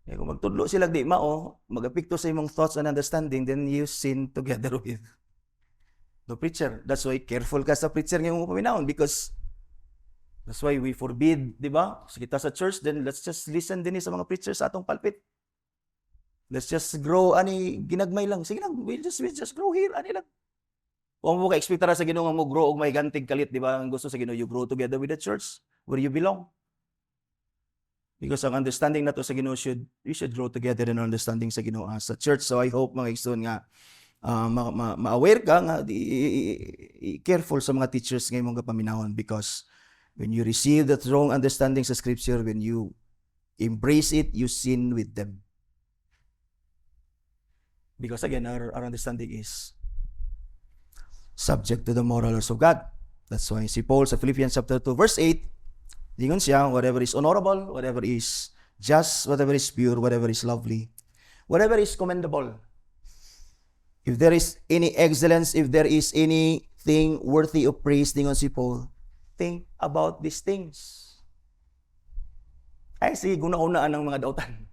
Kung magtudlo sila di mao, mag-apekto sa imong thoughts and understanding, then you sin together with the preacher. That's why careful ka sa preacher ngayong mo paminahon, because that's why we forbid, di ba? So kita sa church, then let's just listen din sa mga preachers sa atong pulpit. Let's just grow, ginagmay lang. Sige lang, we'll just grow here, lang. Kung mo ka-expect tara sa Ginoo nga mo grow og may gantig kalit, di ba? Ang gusto sa Ginoo, you grow together with the church where you belong. Because ang understanding nato sa Ginoo we should grow together in understanding sa Ginoo sa church. So I hope mga igsoon nga ma-aware ka nga careful sa mga teachers ngayong mga paminahon, because when you receive that wrong understanding sa scripture, when you embrace it, you sin with them. Because again, our understanding is subject to the moral laws of God. That's why si Paul sa Philippians chapter 2 verse 8, dingon siya, whatever is honorable, whatever is just, whatever is pure, whatever is lovely, whatever is commendable, if there is any excellence, if there is anything worthy of praise, dingon si Paul, think about these things. Ay, sige, guna-unaan ng mga dautan.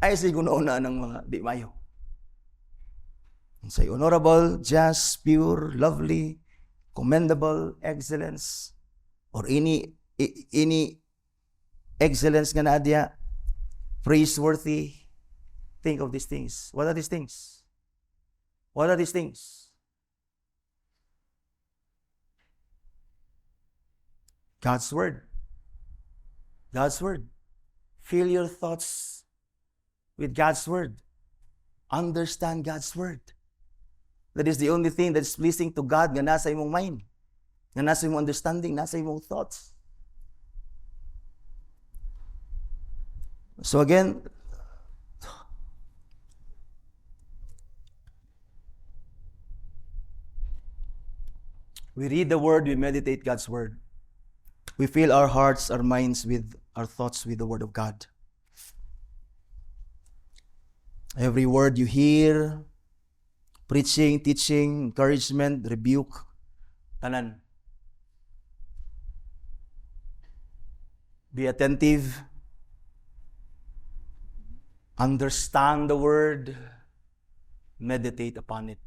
Ay, sige, guna-unaan ng mga di mayo. Say honorable, just, pure, lovely, commendable, excellence, or any excellence nga naadya, praiseworthy. Think of these things. What are these things? What are these things? God's word. God's word. Fill your thoughts with God's word. Understand God's word. That is the only thing that is pleasing to God nga nasa imong mind, nga nasa imong understanding, nasa imong thoughts. So again, we read the word, we meditate God's word. We fill our hearts, our minds with our thoughts with the word of God. Every word you hear, preaching, teaching, encouragement, rebuke, tanan. Be attentive. Understand the word. Meditate upon it.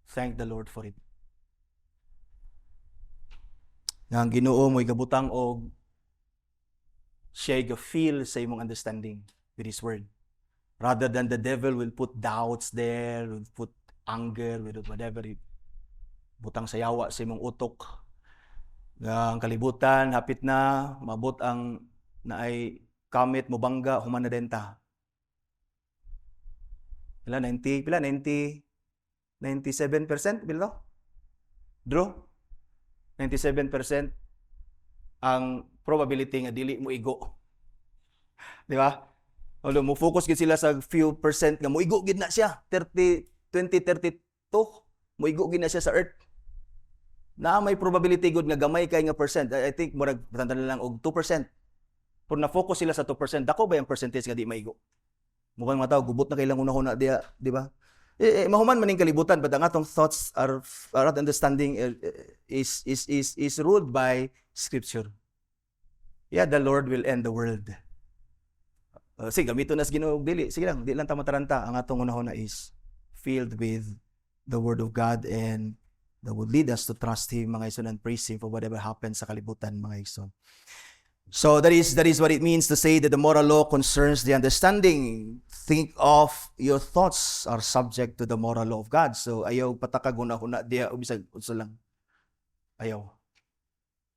Thank the Lord for it. Nga ang Ginoo mo'y gabutang og siya feel sa imong understanding with His word. Rather than the devil will put doubts there, will put anger, with whatever, butang sayawa sa imong utok. Ang kalibutan, hapit na, mabot ang naay kamit mo bangga, human na denta. Pila, 97%? Pila? Drew? 97% ang probability nga dili mo igo. Di ba? Although mo focus gid sila sa few percent nga mo igo gid na siya, 2032 mo igo gid na siya sa earth. Na may probability gud nga gamay kay nga percent. I think murag tanda lang og 2%. Pero na-focus sila sa 2%, dako ba yung percentage nga di maigo? Mukhang mga tao gubot na kailang una-una diya, di ba? Mahuman man ning kalibutan, but ang atong thoughts our understanding is ruled by scripture. Yeah, the Lord will end the world. Sige, gamito na sa Ginoo dili. Sige lang, di lang ta mataranta. Ang atong una-una is filled with the word of God, and that would lead us to trust Him, mga igsoon, and praise Him for whatever happens sa kalibutan, mga igsoon. So that is what it means to say that the moral law concerns the understanding. Think of your thoughts are subject to the moral law of God. So ayaw patakag una-una diya bisag unsa lang. Ayaw.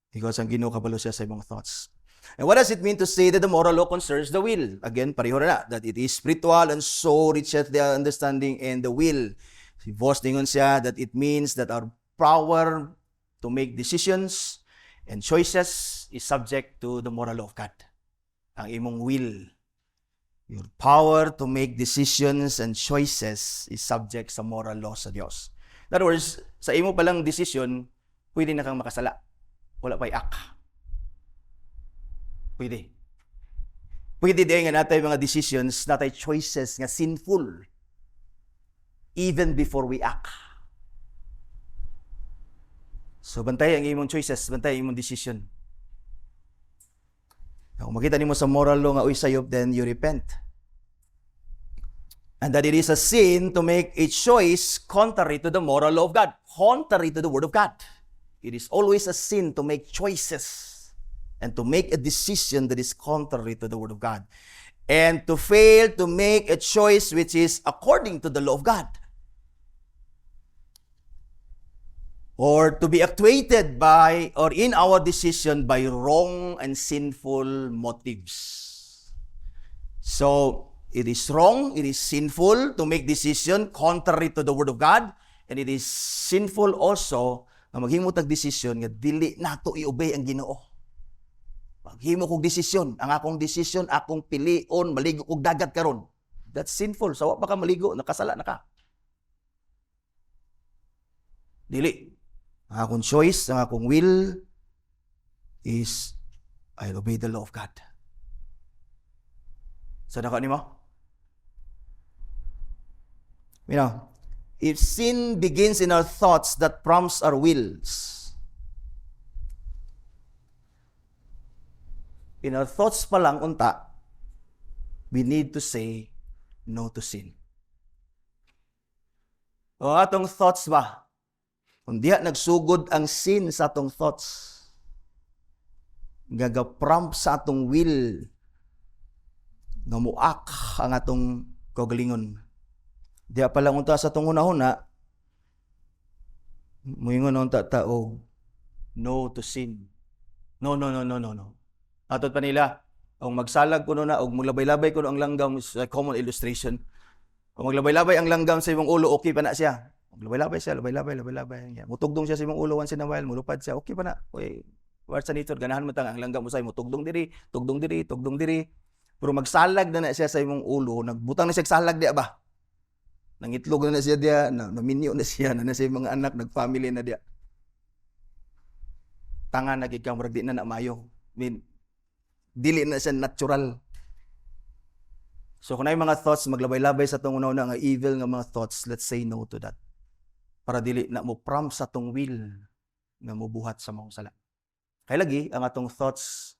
Because ang Ginoo kabalo siya sa imong thoughts. And what does it mean to say that the moral law concerns the will? Again, pareho na, that it is spiritual, and so reacheth the understanding and the will. Si Vos dingon siya that it means that our power to make decisions and choices is subject to the moral law of God. Ang imong will, your power to make decisions and choices is subject sa moral law sa Dios. In other words, sa imo palang decision, pwede na kang makasala. Wala pa'y ak. Pwede. Pwede din nga natay mga decisions, natay choices nga sinful even before we act. So, bantay ang imong choices, bantay ang imong decision. Kung makita nimo sa moral law nga, uy, sayop, then you repent. And that it is a sin to make a choice contrary to the moral law of God, contrary to the Word of God. It is always a sin to make choices and to make a decision that is contrary to the Word of God. And to fail to make a choice which is according to the law of God. Or to be actuated by or in our decision by wrong and sinful motives. So, it is wrong, it is sinful to make decision contrary to the Word of God, and it is sinful also na maghimo tag desisyon nga dili nato i-obey ang Ginoo. Maghimo kog desisyon, ang akong desisyon, akong pilion, maligo kog dagat karon. That's sinful. Sawa pa ka maligo, nakasala na ka. Dili. Ang akong choice, ang akong will is I'll obey the law of God. Sada ka nimo? You know, if sin begins in our thoughts that prompts our wills, in our thoughts pa lang unta, we need to say no to sin. O atong thoughts ba? Kung diha nagsugod ang sin sa atong thoughts, gagaprompt sa atong will, nga muak ang atong kaugalingon. Diya pala unta sa itong una-una, muingon unta tao, no to sin. No. Atot pa nila, ang magsalag ko na, o maglabay-labay ko ang langgam, is a common illustration. Kung maglabay-labay ang langgam sa imong ulo, okay pa na siya. Maglabay-labay siya, labay-labay. Mutugdong siya sa imong ulo, once in a while, mulupad siya, okay pa na. Okay, what's sa nature, ganahan mo tang ang langgam mo sa'yo, mutugdong diri. Pero magsalag na siya sa imong ulo, nagbutang na siya salag diya ba? Nangitlog na siya diya, naminyo na siya, na siya mga anak, nag-family na diya. Tanga na gikang murag di na mayo. I mean, dili na siya natural. So kung ay mga thoughts, maglabay-labay sa itong una-una nga evil nga mga thoughts, let's say no to that. Para dili na mo prompt sa itong will nga mubuhat sa mga sala. Kaya lagi, ang atong thoughts,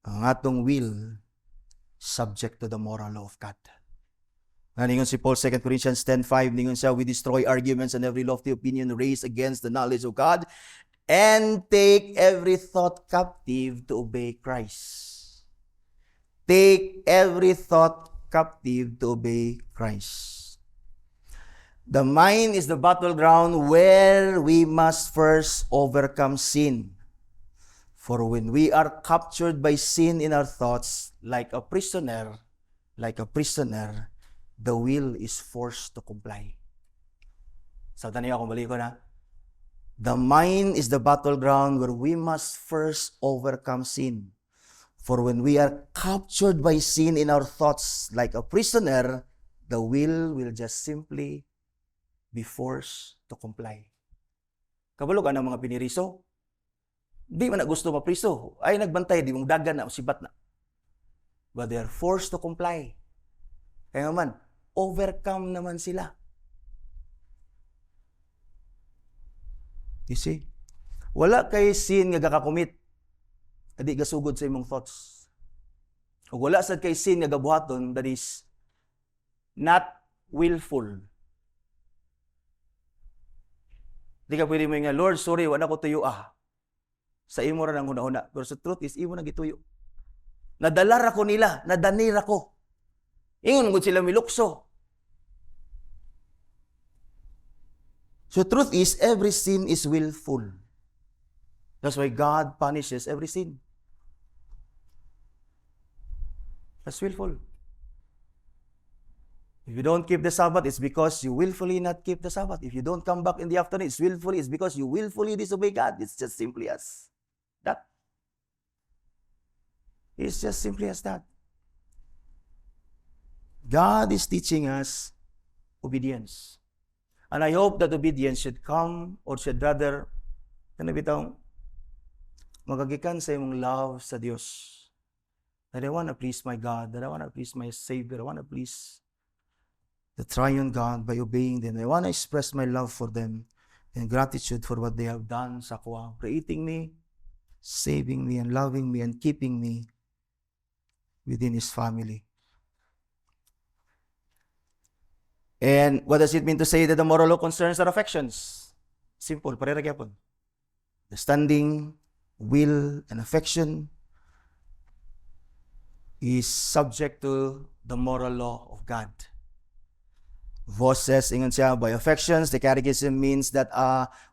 ang atong will, subject to the moral law of God. Ningon si Paul, 2 Corinthians 10:5, ningon siya, we destroy arguments and every lofty opinion raised against the knowledge of God and take every thought captive to obey Christ. Take every thought captive to obey Christ. The mind is the battleground where we must first overcome sin. For when we are captured by sin in our thoughts, like a prisoner, the will is forced to comply. Sabta niyo akong balik ko na. The mind is the battleground where we must first overcome sin. For when we are captured by sin in our thoughts like a prisoner, the will just simply be forced to comply. Kabalo ka ng mga piniriso? Di man na gusto mapriso. Ay nagbantay, di mong dagan na o sibat na. But they are forced to comply. Kaya man, overcome naman sila. You see? Wala kay sin nga gakakumit. Adi gasugod sa imong thoughts. O wala sad kay sin nga gabuhaton that is not willful. Di ka pwede mo nga, Lord, sorry, wala ko tuyo Sa imo ra nang una-una. Pero sa truth is, imo na gituyo. Nadalar ako nila, nadanir ako. Ingon mo sila milukso. So truth is, every sin is willful. That's why God punishes every sin. That's willful. If you don't keep the Sabbath, it's because you willfully not keep the Sabbath. If you don't come back in the afternoon, it's because you willfully disobey God. It's just simply as that. It's just simply as that. God is teaching us obedience. And I hope that obedience should come or should rather kanabitaw magagikan sa imong love sa Dios. That I want to please my God, that I want to please my Savior, I want to please the triune God by obeying them. I want to express my love for them and gratitude for what they have done sa kuha, creating me, saving me, and loving me, and keeping me within His family. And what does it mean to say that the moral law concerns our affections? Simple, parera gyapon. The standing, will, and affection is subject to the moral law of God. Vos says, ingon siya, by affections, the catechism means that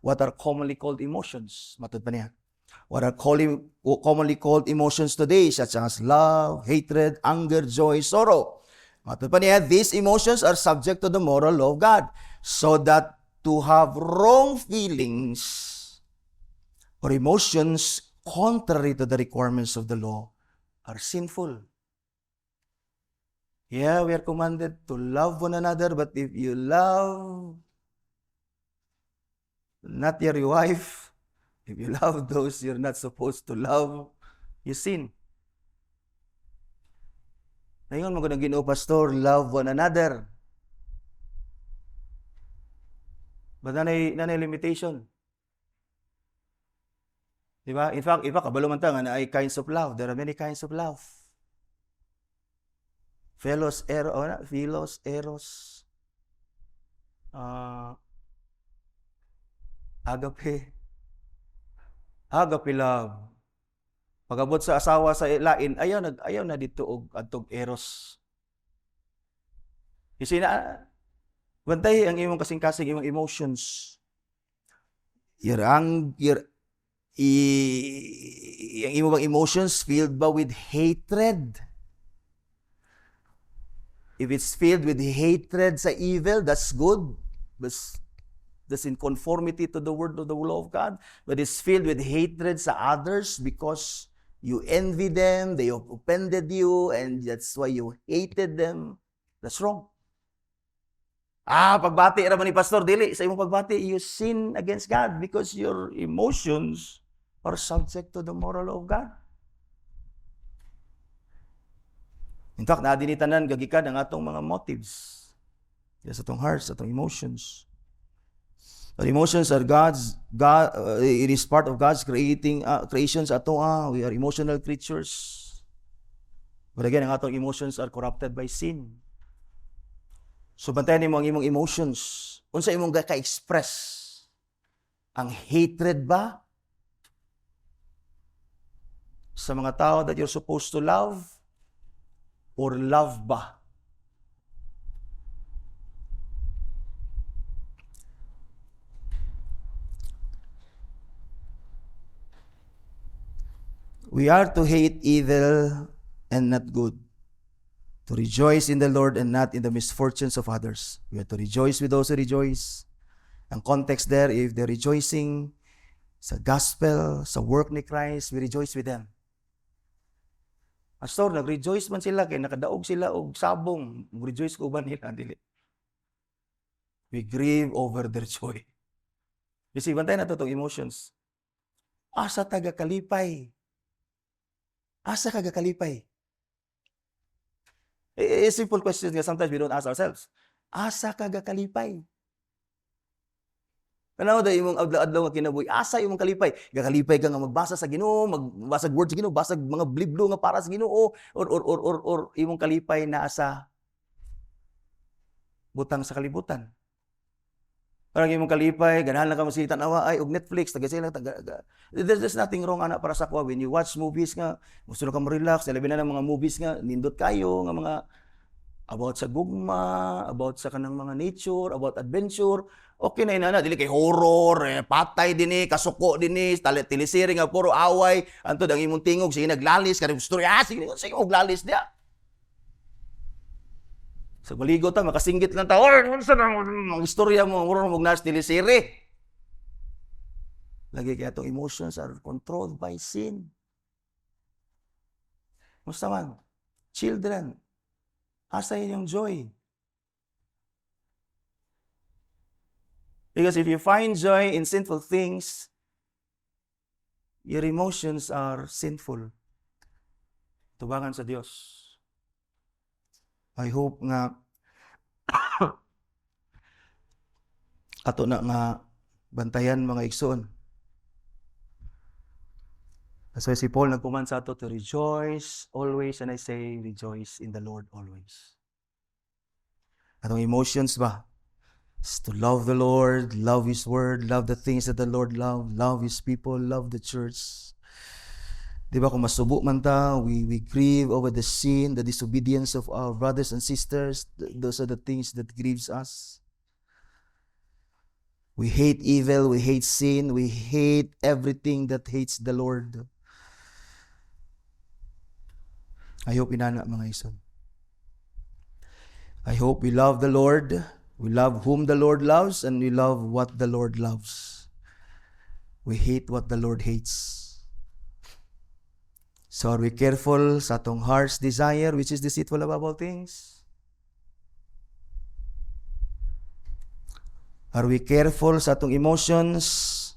what are commonly called emotions. Matod pa niya. What are commonly called emotions today, such as love, hatred, anger, joy, sorrow. Matod pa niya, these emotions are subject to the moral law of God. So that to have wrong feelings or emotions contrary to the requirements of the law are sinful. Yeah, we are commanded to love one another, but if you love not your wife, if you love those you're not supposed to love, you sin. Ngayon, mga Ginoo Pastor, love one another. But nanay limitation. Diba? In fact, kabalo man ta nga na ay kinds of love. There are many kinds of love. Philos, eros, agape love. Pagabot sa asawa sa lain, ayaw na dito og adtong eros. Kasi na bantay ang imong kasing-kasing imong emotions. Ang imong emotions filled ba with hatred? If it's filled with hatred sa evil, that's good. That's in conformity to the word of the law of God. But it's filled with hatred sa others because you envy them, they have offended you, and that's why you hated them. That's wrong. Pagbati raman ni Pastor, dili sa imong pagbati, you sin against God because your emotions are subject to the moral law of God. In fact, naadinitanan gagikan ang atong mga motives. Yes, atong hearts, atong emotions. Our emotions are it is part of God's creations ato. We are emotional creatures. But again, ang atong emotions are corrupted by sin. So bantayan nimo ang imong emotions. Unsa imong ka-express? Ang hatred ba sa mga tao that you're supposed to love? Or love ba? We are to hate evil and not good. To rejoice in the Lord and not in the misfortunes of others. We are to rejoice with those who rejoice. Ang context there, if they're rejoicing sa gospel, sa work ni Christ, we rejoice with them. Pastor, nag-rejoice man sila kay nakadaog sila og sabong. Rejoice ko ba nila? Dili. We grieve over their joy. You see, bantay na to itong emotions. Asa taga-kalipay? Asa kaga-kalipay? A simple question nga sometimes we don't ask ourselves. Asa kaga-kalipay? Kanaw da imong adlaw nga kinabuhi, asa imong kalipay? Gakalipay ka nga magbasa sa Ginoo, magbasag word sa Ginoo, basag mga libro nga para sa Ginoo or imong kalipay naa sa butang sa kalibutan. Parang imong kalipay, ganahan lang ka masita nawa ay og Netflix, taga-sila there's nothing wrong ana para sa kuha when you watch movies nga gusto na ka mo-relax, labi na ng mga movies nga nindot kayo nga mga about sa gugma, about sa kanang mga nature, about adventure. Okay na inana, dili kay horror, patay dinhi, kasuko dinhi, teleserye nga puro away, antod ang imong tingog sige naglalis, kanang storya, sige og lalis dia. Sa baligo ta makasinggit lang ta, unsa nang mga istorya mo, muro mo nas teleserye. Lagi kay atong emotions are controlled by sin. Musta man? Children, asa inyong joy? Because if you find joy in sinful things, your emotions are sinful. Tubangan sa Dios. I hope nga ato na nga bantayan mga igsoon. That's why si Paul nagkuman sa ato to rejoice always, and I say rejoice in the Lord always. Atong emotions ba? Is to love the Lord, love His Word, love the things that the Lord love His people, love the church. Di ba kung masubo man ta, we grieve over the sin, the disobedience of our brothers and sisters. Those are the things that grieves us. We hate evil, we hate sin, we hate everything that hates the Lord. I hope inana mga ison. I hope we love the Lord, we love whom the Lord loves, and we love what the Lord loves. We hate what the Lord hates. So are we careful sa atong heart's desire, which is deceitful above all things? Are we careful sa atong emotions?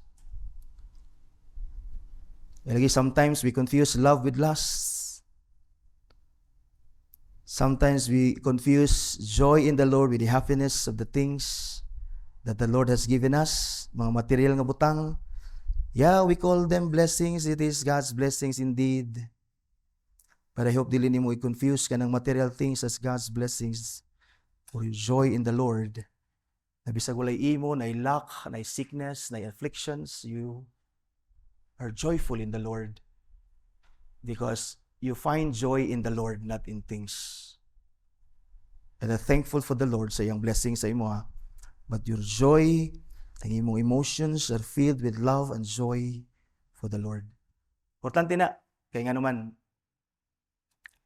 Sometimes we confuse love with lust. Sometimes we confuse joy in the Lord with the happiness of the things that the Lord has given us. Mga material nga butang. Yeah, we call them blessings. It is God's blessings indeed. But I hope dili nimo i-confuse ka ng material things as God's blessings for your joy in the Lord. Na bisag walay imo, na lack, na sickness, na afflictions, you are joyful in the Lord. Because you find joy in the Lord, not in things. And I'm thankful for the Lord sa iyang blessings sa imo. But your joy, ang imong emotions are filled with love and joy for the Lord. Importante na, kaya nga naman,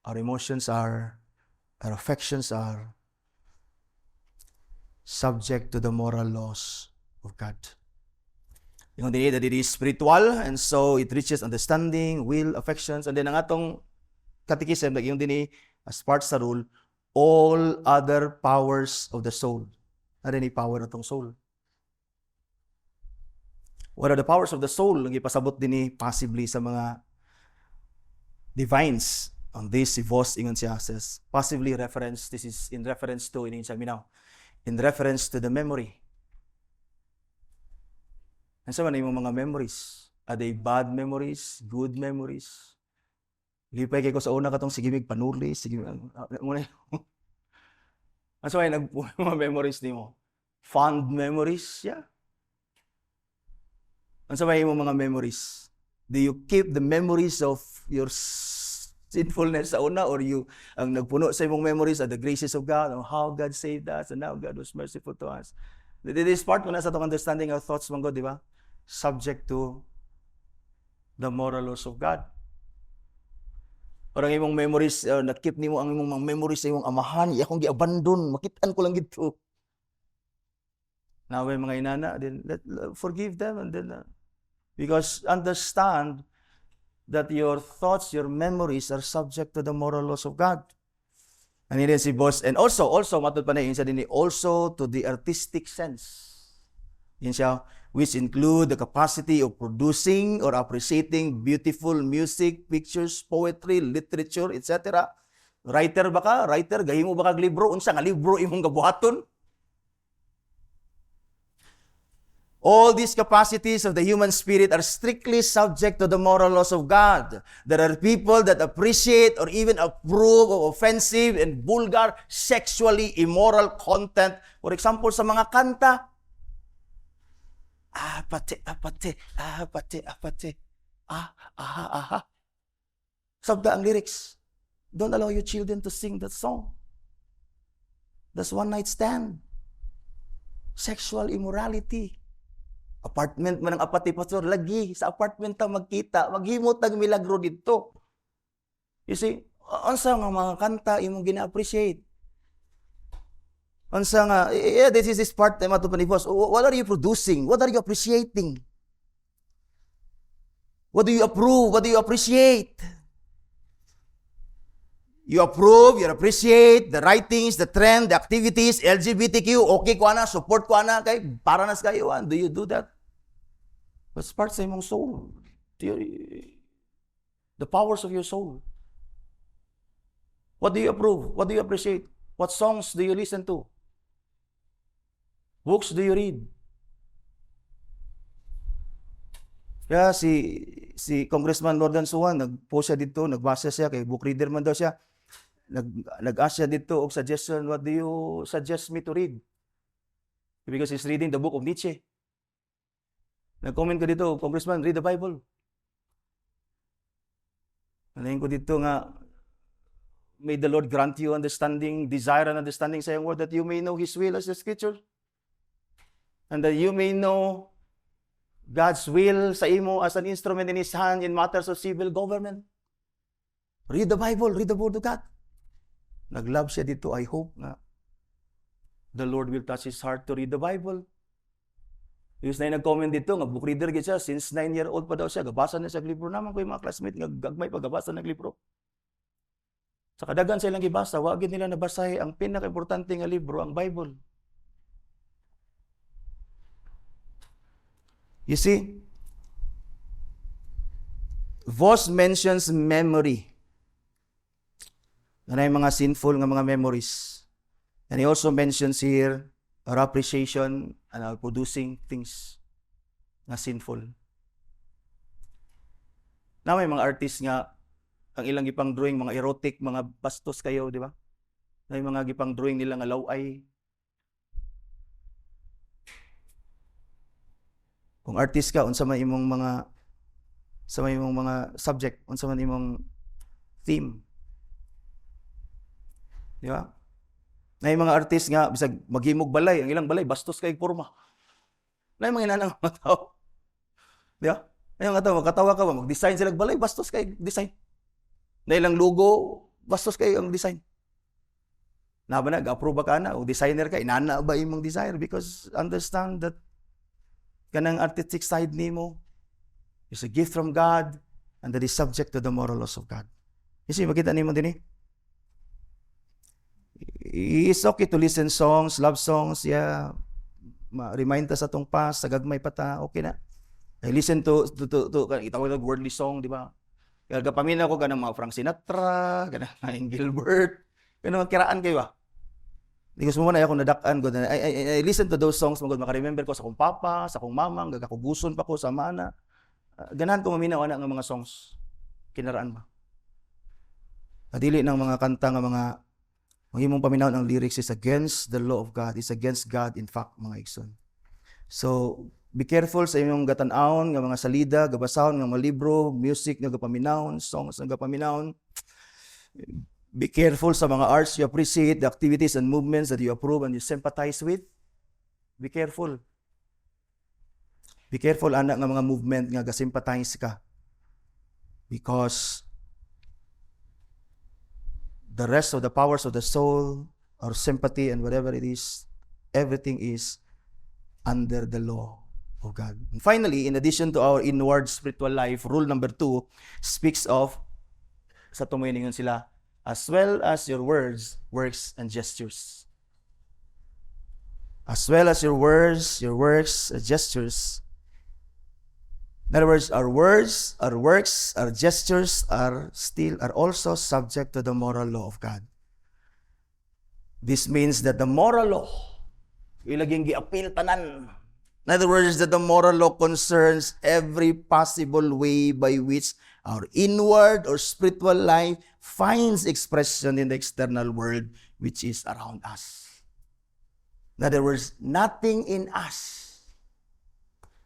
our emotions are, our affections are subject to the moral laws of God. Yung din that it is spiritual, and so it reaches understanding, will, affections, and then ang atong catechism, yung din as part sa rule, all other powers of the soul. Ano ni power atong soul? What are the powers of the soul? Ang ipasabot din possibly sa mga divines. On this, si Vos ingon siya says, possibly reference, this is in reference to, in reference to the memory. And so, ano yung mga memories? Are they bad memories? Good memories? Lipay kayo ko sa una katong sige mig panuli, sige muna. And so, ay mga memories ni mo. Fond memories, yeah. And so, ay mga memories. Do you keep the memories of your sinfulness sa una, or you ang nagpuno sa imong memories are the graces of God, or how God saved us, and how God was merciful to us? This part mo na sa itong understanding our thoughts mong God, di ba? Subject to the moral laws of God. Or ang imong memories, nakip nimo ang imong memories sa imong amahan, akong gi-abandon, makitaan ko lang gito. Now, mga inana, then forgive them, and then because understand that your thoughts, your memories are subject to the moral laws of God. And then si Boss, and also matod pa na yun siya din, also to the artistic sense. Yun siya, which include the capacity of producing or appreciating beautiful music, pictures, poetry, literature, etc. Writer ba ka? Writer, gahimo ba kag libro? Unsa nga libro imong gabuhaton? All these capacities of the human spirit are strictly subject to the moral laws of God. There are people that appreciate or even approve of offensive and vulgar, sexually immoral content. For example, sa mga kanta, apate. Sabda ang lyrics. Don't allow your children to sing that song. That's one night stand. Sexual immorality. Apartment man ang apati, pastor, lagi sa apartment ta magkita, maghimot tag milagro dito. You see, unsa nga mga kanta imong gina-appreciate? Unsa nga, this is this part time ato panibos. What are you producing? What are you appreciating? What do you approve? What do you appreciate? You approve, you appreciate the writings, the trend, the activities, LGBTQ, okay ko na, support ko na, kay para nas kayo. Do you do that? That's part sa imong soul. The powers of your soul. What do you approve? What do you appreciate? What songs do you listen to? Books do you read? Kaya si Congressman Nordan Suwan, nag-post siya dito, nagbasa siya, kay book reader man daw siya. Nag-ask siya dito og suggestion, what do you suggest me to read? Because he's reading the book of Nietzsche. Nag-comment ko dito, Congressman, read the Bible. Nalayin ko dito nga, may the Lord grant you understanding, desire and understanding sa iyong word, that you may know His will as the Scripture. And that you may know God's will sa imo as an instrument in His hand in matters of civil government. Read the Bible, read the Word of God. Nag-love siya dito. I hope na the Lord will touch his heart to read the Bible. Yung na nag-comment dito, nga book reader siya, since 9-year-old pa daw siya, gabasa na siya libro naman ko yung mga classmate, gagmay pa gabasa ng libro. Sa kadagan sa ilang gibasa, wag nila nabasahe ang pinaka-importante nga libro, ang Bible. You see, Voss mentions memory. Ano yung mga sinful nga mga memories. And he also mentions here our appreciation and our producing things na sinful. Na may mga artist nga, ang ilang gipang drawing, mga erotic, mga bastos kayo, di ba? Na yung mga gipang drawing nila nga laway. Kung artist ka, unsa man imong mga subject, unsa man imong theme. Di ba? Na yung mga artist nga, bisag maghimog balay, ang ilang balay, bastos kay porma. Na yung mga inanang mga tao. Di ba? Na yung mga tao, magkatawa ka ba, mag-design sila balay, bastos kay design. Na ilang logo, bastos kay ang design. Na ba na, ga-approve ka na, o designer ka, inana ba imong desire? Because understand that kanang artistic side nimo is a gift from God and that is subject to the moral laws of God. You see, makita nimo din eh. It's okay to listen songs, love songs, yeah. Ma-remind ta sa tong past, sa gagmay pa ta, okay na. I listen to itawag ng worldly song, di ba? Kaya kapaminaw ko ganang mga Frank Sinatra, ganang Gilbert, ganang kiraan kayo ba? Because mo na ako nadakan ko, I listen to those songs, maka-remember ko sa akong papa, sa akong mamang, gagakuguson pa ko sa mana. Ganahan ko maminaw na ng mga songs. Kinaraan ba? Adili ng mga kanta nga mga himong paminaw ng lyrics is against the law of God, is against God in fact, mga igsoon. So, be careful sa inyong gatan-aon nga mga salida, gabasahon nga mga libro, music nga gapaminahon, songs nga gapaminahon. Be careful sa mga arts you appreciate, the activities and movements that you approve and you sympathize with. Be careful. Be careful anak nga mga movement nga gasympathize ka. Because the rest of the powers of the soul, or sympathy and whatever it is, everything is under the law of God. And finally, in addition to our inward spiritual life, rule number 2 speaks of, sa tumayiningon sila, as well as your words, works, and gestures. As well as your words, your works, and gestures. In other words, our words, our works, our gestures are also subject to the moral law of God. This means that the moral law, ilaging giapil tanan. In other words, that the moral law concerns every possible way by which our inward or spiritual life finds expression in the external world which is around us. In other words, nothing in us,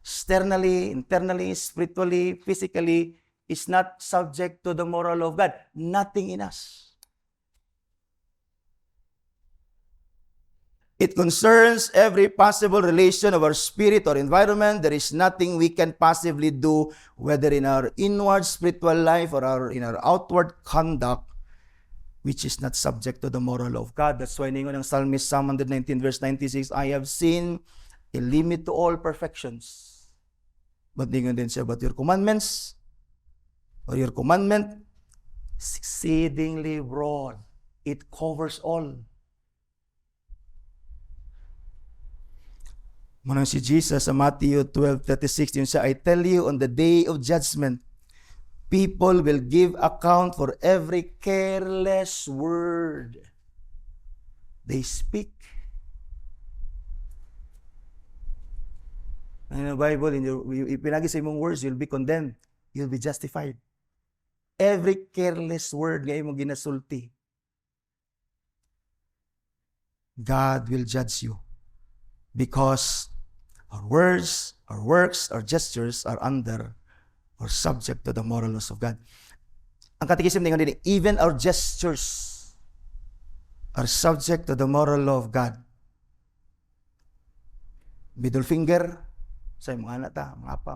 externally, internally, spiritually, physically, is not subject to the moral law of God. Nothing in us. It concerns every possible relation of our spirit or environment. There is nothing we can possibly do, whether in our inward spiritual life or in our outward conduct, which is not subject to the moral law of God. That's why ningon ng Psalmist, Psalm 119 verse 96, I have seen a limit to all perfections. But ningon din siya, but your commandments, or your commandment, exceedingly broad. It covers all. Manang si Jesus sa Matthew 12:36, yun siya, I tell you, on the day of judgment, people will give account for every careless word they speak. In the Bible, ipinagi sa imong words, you'll be condemned. You'll be justified. Every careless word nga imong ginasulti, God will judge you. Because our words, our works, our gestures are under or subject to the moral laws of God. Ang Catechism ningon din, even our gestures are subject to the moral law of God. Middle finger, sa mga anak ta, mga apa.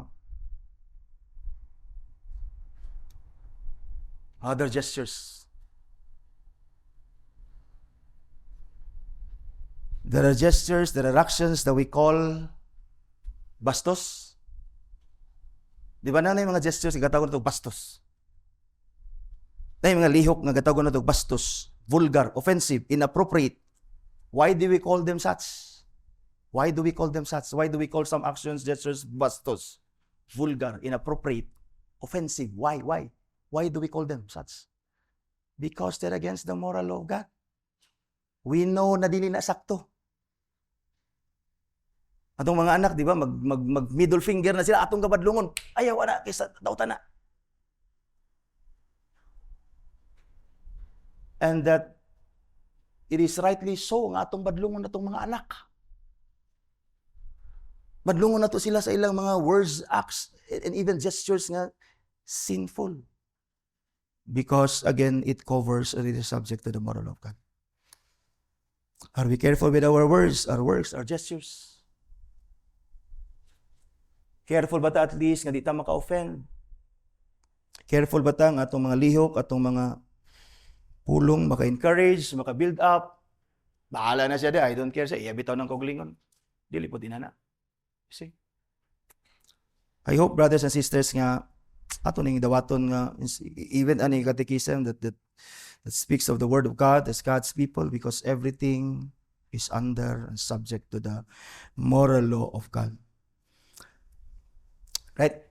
Other gestures. There are gestures, there are actions that we call bastos. Di ba na yung mga gestures, igatawag na ito bastos. Na yung mga lihok, igatawag na ito bastos, vulgar, offensive, inappropriate. Why do we call them such? Why do we call them such? Why do we call some actions, gestures, bastos, vulgar, inappropriate, offensive? Why? Why do we call them such? Because they're against the moral law of God. We know na dili na sakto. Atong mga anak, di ba, mag middle finger na sila, atong kabadlungon. Ayaw na, kaysa tauta na. And that it is rightly so nga atong badlungon atong mga anak. Badlungon na to sila sa ilang mga words, acts, and even gestures nga sinful. Because, again, it covers or it is subject to the moral of God. Are we careful with our words, our works, our gestures? Careful ba ta at least nga di ta maka-offend? Careful ba ta nga atong mga lihok, atong mga pulong, maka-encourage, maka-build up? Bahala na siya di, I don't care siya, bitaw ng koglingon. Dili po dinana. See? I hope, brothers and sisters, nga ato ning dawaton nga even ani catechism that speaks of the word of God as God's people, because everything is under and subject to the moral law of God. Right?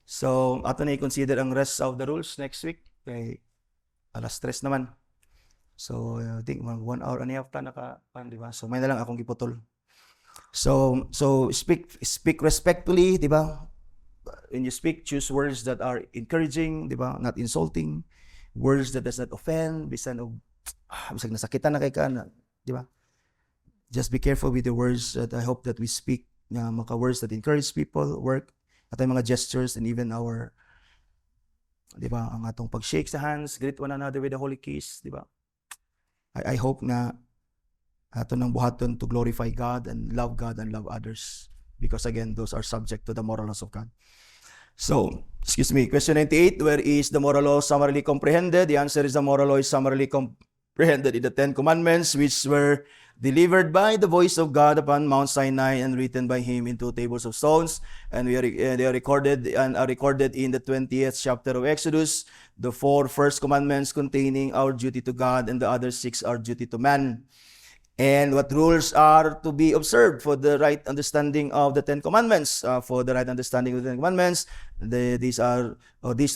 So, ato na i-consider ang rest of the rules next week. Kay alas 3 naman. So, I think 1 hour and a half ta di ba? So, may na lang akong giputol. So speak respectfully, di ba? When you speak, choose words that are encouraging, di ba? Not insulting. Words that does not offend, bisan bisag nasakitan na kay ka, di ba? Just be careful with the words that I hope that we speak, mga words that encourage people, work, at mga gestures, and even our, di ba, ang atong pag-shake sa hands, greet one another with a holy kiss, di ba? I hope na ato nang buhaton to glorify God and love others, because again, those are subject to the moral laws of God. So, question 98, where is the moral law summarily comprehended? The answer is the moral law is summarily comprehended in the 10 Commandments, which were delivered by the voice of God upon Mount Sinai and written by Him in 2 tables of stones, and they are recorded in the 20th chapter of Exodus. The 4 first commandments containing our duty to God, and the other 6 are duty to man. And what rules are to be observed for the right understanding of the 10 Commandments? For the right understanding of the 10 Commandments, these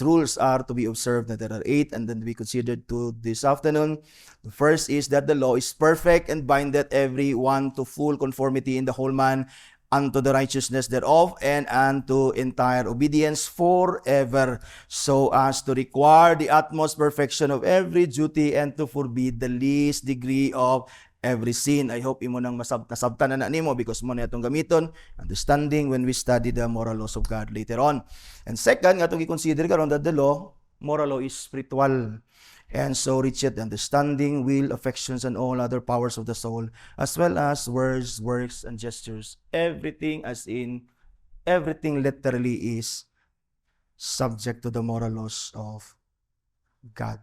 rules are to be observed. That there are 8, and then we considered 2 this afternoon. The first is that the law is perfect and bindeth every one to full conformity in the whole man, unto the righteousness thereof, and unto entire obedience forever, so as to require the utmost perfection of every duty, and to forbid the least degree of every sin. I hope imo nang nasabtan na nimo, because mo na itong gamiton, understanding when we study the moral laws of God later on. And second, nga itong i-consider karon that the moral law is spiritual, and so reacheth understanding, will, affections, and all other powers of the soul, as well as words, works, and gestures. Everything, as in everything, literally is subject to the moral laws of God.